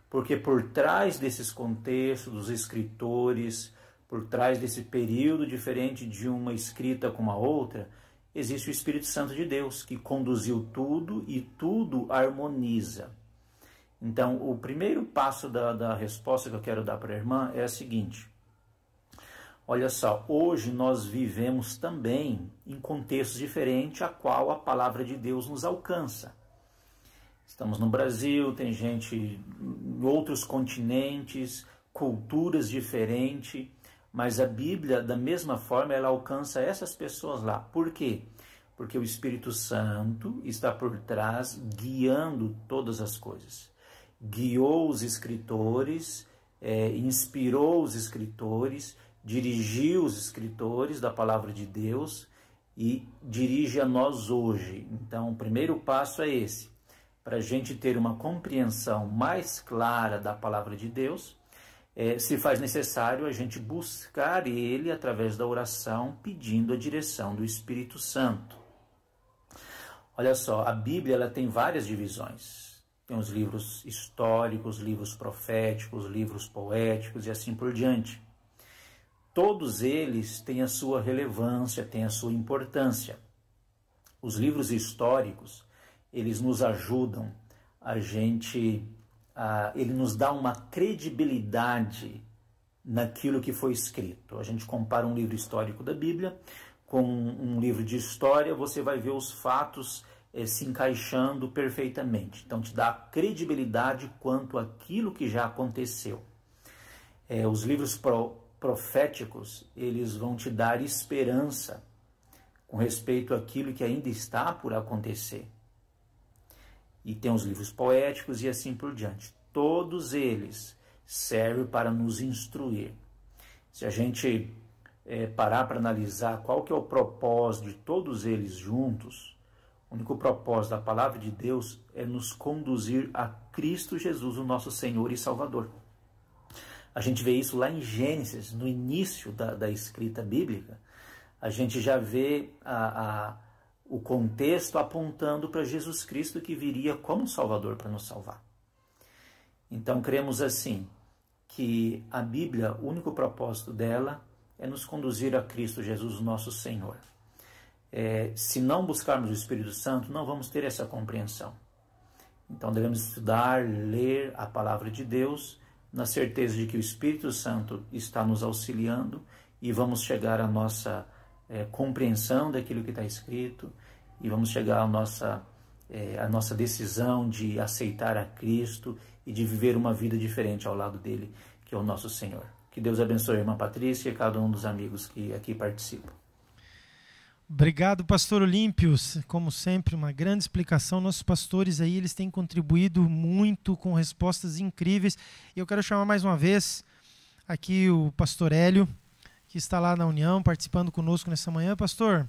porque por trás desses contextos, dos escritores, por trás desse período diferente de uma escrita com a outra, existe o Espírito Santo de Deus, que conduziu tudo e tudo harmoniza. Então, o primeiro passo da resposta que eu quero dar para a irmã é a seguinte. Olha só, hoje nós vivemos também em contextos diferentes a qual a palavra de Deus nos alcança. Estamos no Brasil, tem gente em outros continentes, culturas diferentes, mas a Bíblia, da mesma forma, ela alcança essas pessoas lá. Por quê? Porque o Espírito Santo está por trás guiando todas as coisas. Guiou os escritores, inspirou os escritores, dirigiu os escritores da palavra de Deus e dirige a nós hoje. Então, o primeiro passo é esse. Para a gente ter uma compreensão mais clara da palavra de Deus, se faz necessário a gente buscar Ele através da oração, pedindo a direção do Espírito Santo. Olha só, a Bíblia ela tem várias divisões. Tem os livros históricos, livros proféticos, livros poéticos e assim por diante. Todos eles têm a sua relevância, têm a sua importância. Os livros históricos, eles nos ajudam ele nos dá uma credibilidade naquilo que foi escrito. A gente compara um livro histórico da Bíblia com um livro de história, você vai ver os fatos se encaixando perfeitamente. Então, te dá credibilidade quanto àquilo que já aconteceu. Os livros proféticos, eles vão te dar esperança com respeito àquilo que ainda está por acontecer. E tem os livros poéticos e assim por diante. Todos eles servem para nos instruir. Se a gente parar para analisar qual que é o propósito de todos eles juntos, o único propósito da palavra de Deus é nos conduzir a Cristo Jesus, o nosso Senhor e Salvador. A gente vê isso lá em Gênesis, no início da escrita bíblica. A gente já vê o contexto apontando para Jesus Cristo que viria como Salvador para nos salvar. Então, cremos assim, que a Bíblia, o único propósito dela é nos conduzir a Cristo Jesus, nosso Senhor. Se não buscarmos o Espírito Santo, não vamos ter essa compreensão. Então, devemos estudar, ler a palavra de Deus, na certeza de que o Espírito Santo está nos auxiliando e vamos chegar à nossa compreensão daquilo que está escrito e vamos chegar à nossa decisão de aceitar a Cristo e de viver uma vida diferente ao lado dele, que é o nosso Senhor. Que Deus abençoe a irmã Patrícia e cada um dos amigos que aqui participam. Obrigado, pastor Olímpio. Como sempre, uma grande explicação. Nossos pastores aí, eles têm contribuído muito com respostas incríveis. E eu quero chamar mais uma vez aqui o pastor Hélio, que está lá na União, participando conosco nessa manhã. Pastor,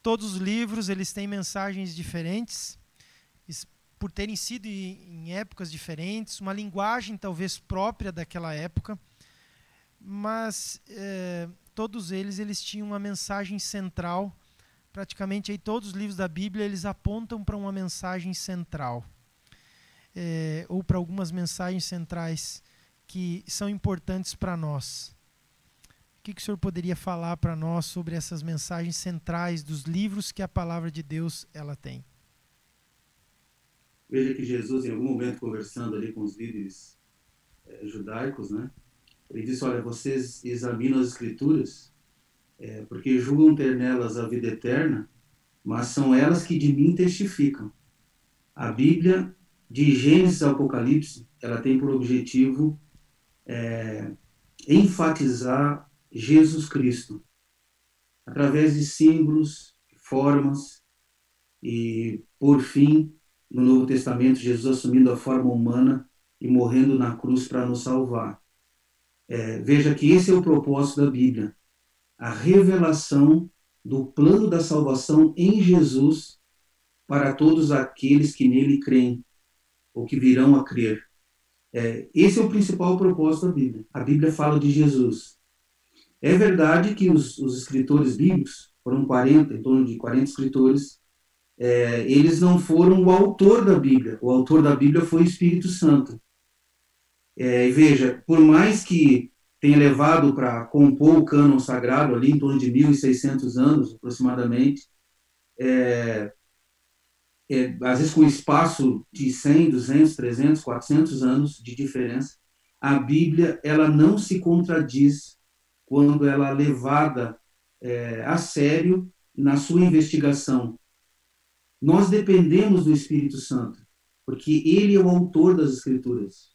todos os livros eles têm mensagens diferentes, por terem sido em épocas diferentes, uma linguagem talvez própria daquela época, mas todos eles tinham uma mensagem central. Praticamente aí todos os livros da Bíblia eles apontam para uma mensagem central, ou para algumas mensagens centrais que são importantes para nós. que o senhor poderia falar para nós sobre essas mensagens centrais dos livros que a palavra de Deus ela tem? Veja que Jesus, em algum momento, conversando ali com os líderes judaicos, né, ele disse: olha, vocês examinam as Escrituras porque julgam ter nelas a vida eterna, mas são elas que de mim testificam. A Bíblia, de Gênesis ao Apocalipse, ela tem por objetivo enfatizar Jesus Cristo, através de símbolos, formas, e, por fim, no Novo Testamento, Jesus assumindo a forma humana e morrendo na cruz para nos salvar. Veja que esse é o propósito da Bíblia, a revelação do plano da salvação em Jesus para todos aqueles que nele creem, ou que virão a crer. Esse é o principal propósito da Bíblia. A Bíblia fala de Jesus. É verdade que os escritores bíblicos, foram 40, em torno de 40 escritores, eles não foram o autor da Bíblia. O autor da Bíblia foi o Espírito Santo. Veja, por mais que tenha levado para compor o cânon sagrado, ali em torno de 1.600 anos, aproximadamente, às vezes com espaço de 100, 200, 300, 400 anos de diferença, a Bíblia ela não se contradiz quando ela é levada a sério na sua investigação. Nós dependemos do Espírito Santo, porque ele é o autor das Escrituras.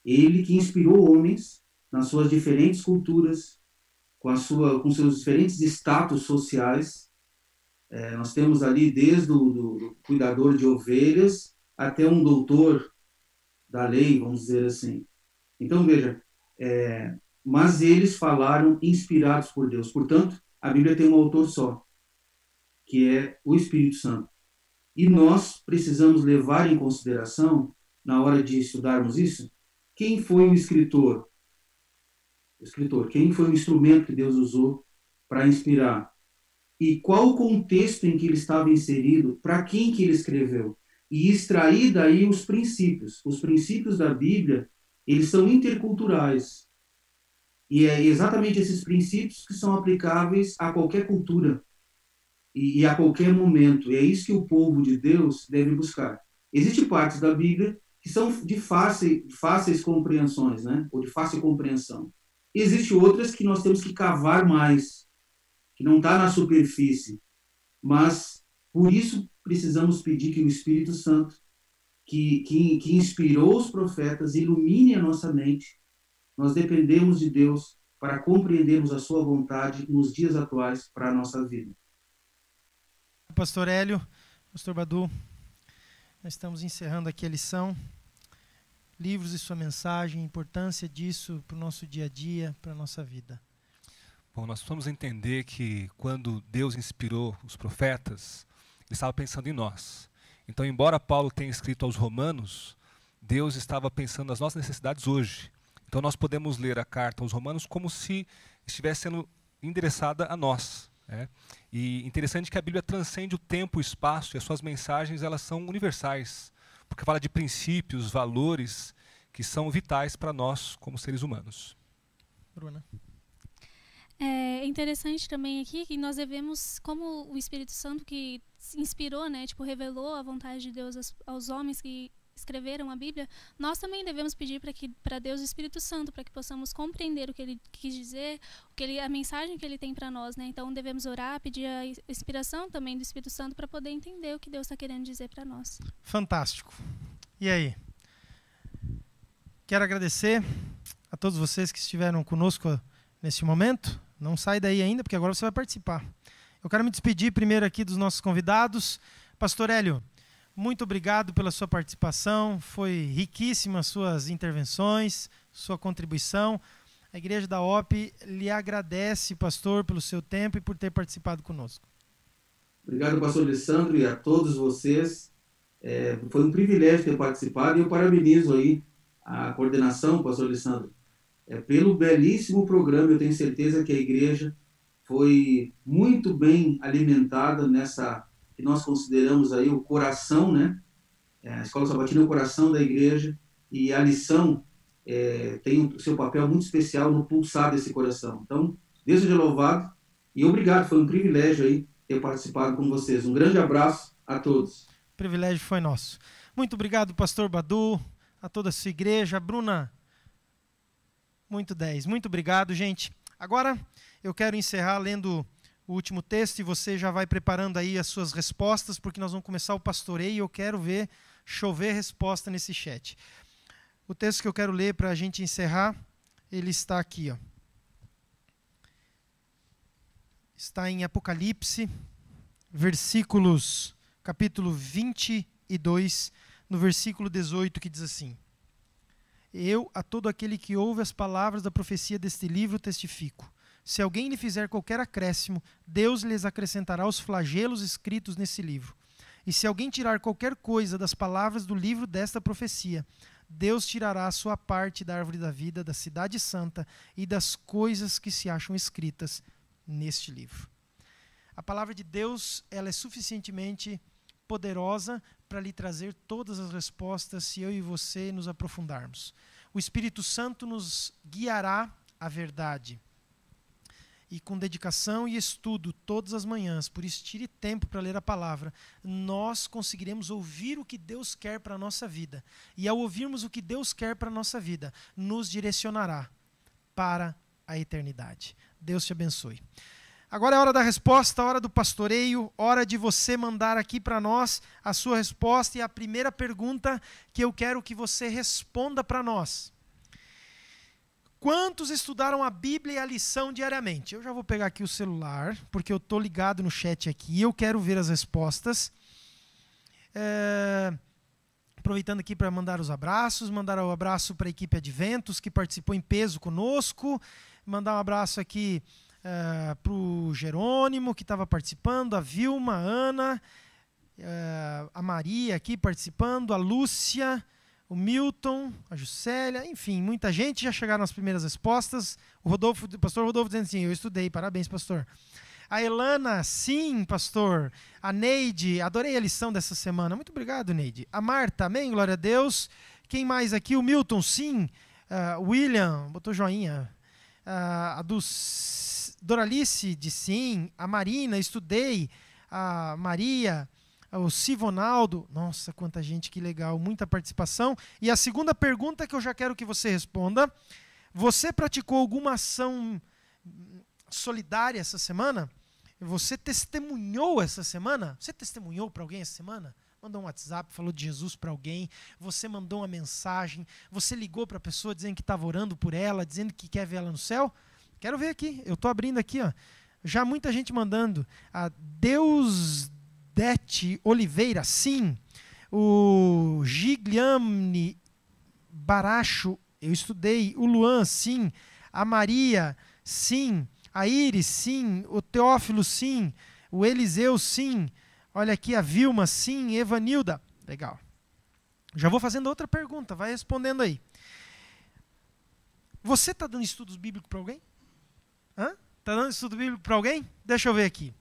Ele que inspirou homens nas suas diferentes culturas, com seus diferentes status sociais. Nós temos ali desde o cuidador de ovelhas até um doutor da lei, vamos dizer assim. Então, veja, mas eles falaram inspirados por Deus. Portanto, a Bíblia tem um autor só, que é o Espírito Santo. E nós precisamos levar em consideração, na hora de estudarmos isso, quem foi o escritor? Quem foi o instrumento que Deus usou para inspirar? E qual o contexto em que ele estava inserido, para quem que ele escreveu? E extrair daí os princípios. Os princípios da Bíblia, eles são interculturais. E é exatamente esses princípios que são aplicáveis a qualquer cultura e a qualquer momento. E é isso que o povo de Deus deve buscar. Existem partes da Bíblia que são de fáceis compreensões, né? Ou de fácil compreensão. Existem outras que nós temos que cavar mais, que não está na superfície. Mas, por isso, precisamos pedir que o Espírito Santo, que inspirou os profetas, ilumine a nossa mente. Nós dependemos de Deus para compreendermos a sua vontade nos dias atuais para a nossa vida. Pastor Hélio, Pastor Badu, nós estamos encerrando aqui a lição. Livros e sua mensagem, a importância disso para o nosso dia a dia, para a nossa vida. Bom, nós precisamos entender que quando Deus inspirou os profetas, Ele estava pensando em nós. Então, embora Paulo tenha escrito aos Romanos, Deus estava pensando nas nossas necessidades hoje. Então, nós podemos ler a carta aos Romanos como se estivesse sendo endereçada a nós. E interessante que a Bíblia transcende o tempo e o espaço, e as suas mensagens elas são universais, porque fala de princípios, valores que são vitais para nós como seres humanos. Bruna. É interessante também aqui que nós devemos, como o Espírito Santo que inspirou, né, tipo, revelou a vontade de Deus aos homens que escreveram a Bíblia, nós também devemos pedir para Deus o Espírito Santo, para que possamos compreender o que Ele quis dizer, a mensagem que Ele tem para nós, né? Então devemos orar, pedir a inspiração também do Espírito Santo para poder entender o que Deus está querendo dizer para nós. Fantástico. E aí? Quero agradecer a todos vocês que estiveram conosco neste momento. Não sai daí ainda, porque agora você vai participar. Eu quero me despedir primeiro aqui dos nossos convidados. Pastor Hélio, muito obrigado pela sua participação, foi riquíssima as suas intervenções, sua contribuição. A Igreja da OP lhe agradece, pastor, pelo seu tempo e por ter participado conosco. Obrigado, pastor Alessandro, e a todos vocês. Foi um privilégio ter participado e eu parabenizo aí a coordenação, pastor Alessandro, pelo belíssimo programa. Eu tenho certeza que a igreja foi muito bem alimentada nessa que nós consideramos aí o coração, né? A Escola Sabatina é o coração da igreja, e a lição tem o seu papel muito especial no pulsar desse coração. Então, Deus seja louvado e obrigado, foi um privilégio aí ter participado com vocês. Um grande abraço a todos. O privilégio foi nosso. Muito obrigado, pastor Badu, a toda a sua igreja. Bruna, muito 10. Muito obrigado, gente. Agora, eu quero encerrar lendo o último texto e você já vai preparando aí as suas respostas, porque nós vamos começar o pastoreio e eu quero ver chover resposta nesse chat. O texto que eu quero ler para a gente encerrar, ele está aqui, ó. Está em Apocalipse, capítulo 22, no versículo 18, que diz assim: Eu, a todo aquele que ouve as palavras da profecia deste livro, testifico. Se alguém lhe fizer qualquer acréscimo, Deus lhes acrescentará os flagelos escritos nesse livro. E se alguém tirar qualquer coisa das palavras do livro desta profecia, Deus tirará a sua parte da árvore da vida, da cidade santa e das coisas que se acham escritas neste livro. A palavra de Deus, ela é suficientemente poderosa para lhe trazer todas as respostas se eu e você nos aprofundarmos. O Espírito Santo nos guiará à verdade. E com dedicação e estudo todas as manhãs, por isso tire tempo para ler a palavra, nós conseguiremos ouvir o que Deus quer para a nossa vida. E ao ouvirmos o que Deus quer para a nossa vida, nos direcionará para a eternidade. Deus te abençoe. Agora é a hora da resposta, a hora do pastoreio, hora de você mandar aqui para nós a sua resposta. E a primeira pergunta que eu quero que você responda para nós: quantos estudaram a Bíblia e a lição diariamente? Eu já vou pegar aqui o celular, porque eu estou ligado no chat aqui e eu quero ver as respostas. Aproveitando aqui para mandar os abraços, mandar um abraço para a equipe Adventos, que participou em peso conosco, mandar um abraço aqui para o Jerônimo, que estava participando, a Vilma, a Ana, a Maria aqui participando, a Lúcia, o Milton, a Juscelia, enfim, muita gente. Já chegaram as primeiras respostas. O pastor Rodolfo dizendo assim: eu estudei, parabéns, pastor. A Elana, sim, pastor. A Neide, adorei a lição dessa semana. Muito obrigado, Neide. A Marta, amém, glória a Deus. Quem mais aqui? O Milton, sim. William, botou joinha. A Doralice, de sim. A Marina, estudei. A Maria, o Sivonaldo. Nossa, quanta gente, que legal. Muita participação. E a segunda pergunta que eu já quero que você responda: você praticou alguma ação solidária essa semana? Você testemunhou essa semana? Você testemunhou para alguém essa semana? Mandou um WhatsApp, falou de Jesus para alguém, você mandou uma mensagem, você ligou para a pessoa dizendo que estava orando por ela, dizendo que quer ver ela no céu? Quero ver aqui, eu estou abrindo aqui, ó. Já muita gente mandando. A Deusdete Oliveira, sim. O Gigliamne Baracho, eu estudei. O Luan, sim. A Maria, sim. A Iris, sim. O Teófilo, sim. O Eliseu, sim. Olha aqui a Vilma, sim. Evanilda. Legal. Já vou fazendo outra pergunta, vai respondendo aí. Você está dando estudos bíblicos para alguém? Está dando estudo bíblico para alguém? Deixa eu ver aqui.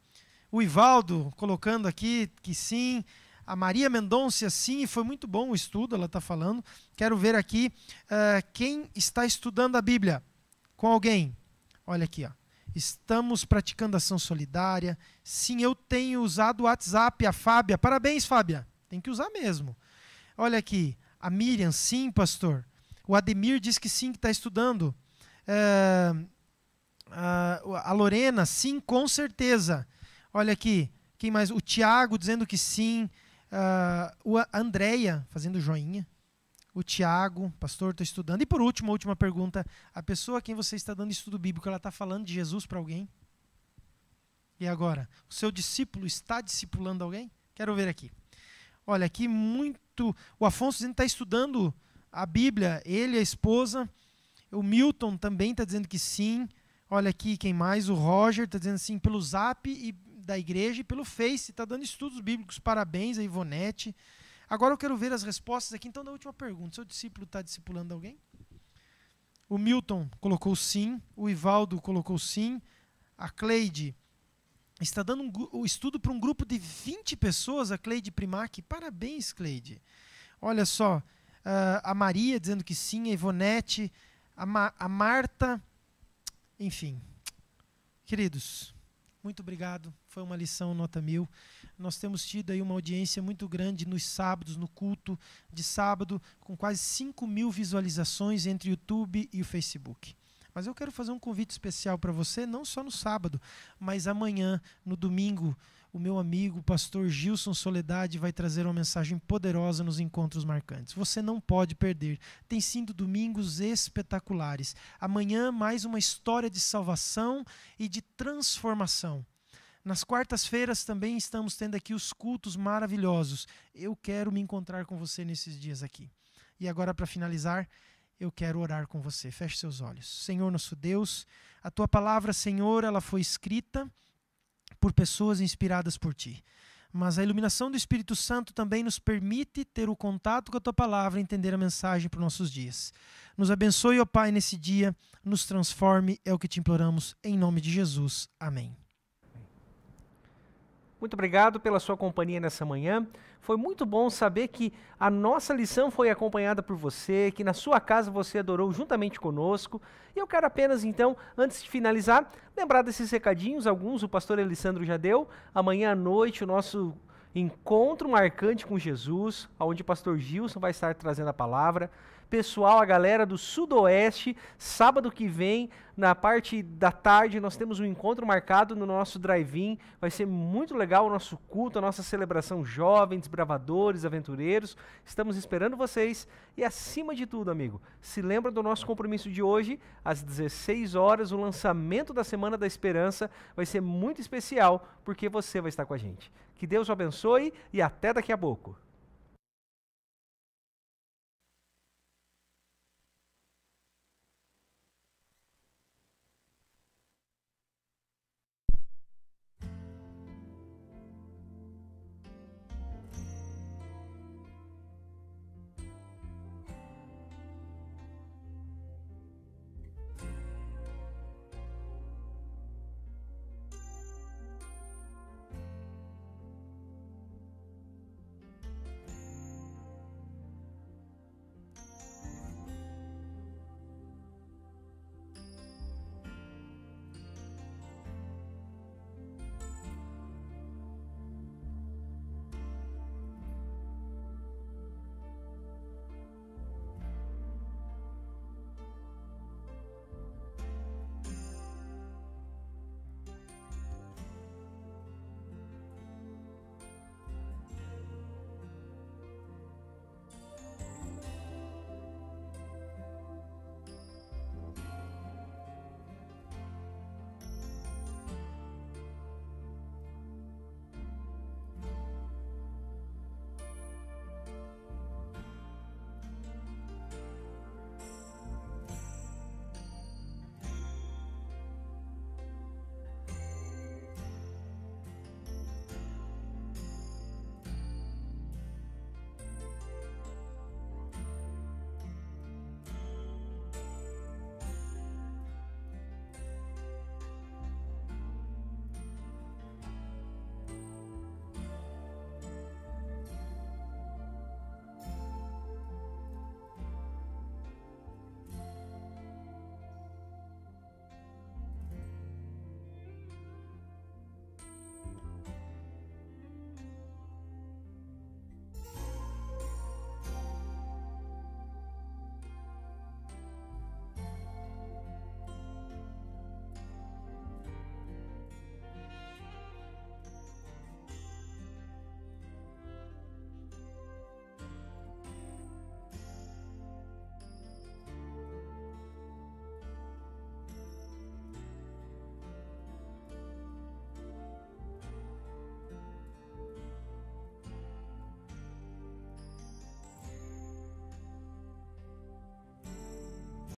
O Ivaldo colocando aqui que sim. A Maria Mendonça, sim, foi muito bom o estudo, ela está falando. Quero ver aqui quem está estudando a Bíblia com alguém. Olha aqui, ó. Estamos praticando ação solidária. Sim, eu tenho usado o WhatsApp. A Fábia, parabéns, Fábia. Tem que usar mesmo. Olha aqui, a Miriam, sim, pastor. O Ademir diz que sim, que está estudando. A Lorena, sim, com certeza. Olha aqui, quem mais? O Tiago dizendo que sim. A Andréia fazendo joinha. O Tiago, pastor, estou estudando. E por último, a última pergunta: a pessoa a quem você está dando estudo bíblico, ela está falando de Jesus para alguém? E agora? O seu discípulo está discipulando alguém? Quero ver aqui. Olha, aqui muito... O Afonso dizendo que está estudando a Bíblia, ele, a esposa. O Milton também está dizendo que sim. Olha aqui, quem mais? O Roger está dizendo sim, pelo Zap e da igreja e pelo Face. Está dando estudos bíblicos. Parabéns, a Ivonete. Agora eu quero ver as respostas aqui, então, da última pergunta. Seu discípulo está discipulando alguém? O Milton colocou sim. O Ivaldo colocou sim. A Cleide está dando um estudo para um grupo de 20 pessoas, a Cleide Primac. Parabéns, Cleide. Olha só, a Maria dizendo que sim, a Ivonete, a Marta, enfim. Queridos, muito obrigado, foi uma lição nota 1000. Nós temos tido aí uma audiência muito grande nos sábados, no culto de sábado, com quase 5.000 visualizações entre o YouTube e o Facebook. Mas eu quero fazer um convite especial para você, não só no sábado, mas amanhã, no domingo, o meu amigo, o pastor Gilson Soledade, vai trazer uma mensagem poderosa nos encontros marcantes. Você não pode perder. Tem sido domingos espetaculares. Amanhã, mais uma história de salvação e de transformação. Nas quartas-feiras também estamos tendo aqui os cultos maravilhosos. Eu quero me encontrar com você nesses dias aqui. E agora, para finalizar, eu quero orar com você. Feche seus olhos. Senhor nosso Deus, a Tua palavra, Senhor, ela foi escrita por pessoas inspiradas por Ti. Mas a iluminação do Espírito Santo também nos permite ter o contato com a Tua palavra e entender a mensagem para os nossos dias. Nos abençoe, ó Pai, nesse dia, nos transforme, é o que te imploramos, em nome de Jesus. Amém. Muito obrigado pela sua companhia nessa manhã. Foi muito bom saber que a nossa lição foi acompanhada por você, que na sua casa você adorou juntamente conosco. E eu quero apenas, então, antes de finalizar, lembrar desses recadinhos, alguns o pastor Elisandro já deu. Amanhã à noite o nosso encontro marcante com Jesus, onde o pastor Gilson vai estar trazendo a palavra. Pessoal, a galera do Sudoeste, sábado que vem, na parte da tarde, nós temos um encontro marcado no nosso drive-in. Vai ser muito legal o nosso culto, a nossa celebração jovens, bravadores, aventureiros. Estamos esperando vocês. E acima de tudo, amigo, se lembra do nosso compromisso de hoje, às 16 horas, o lançamento da Semana da Esperança. Vai ser muito especial, porque você vai estar com a gente. Que Deus o abençoe e até daqui a pouco.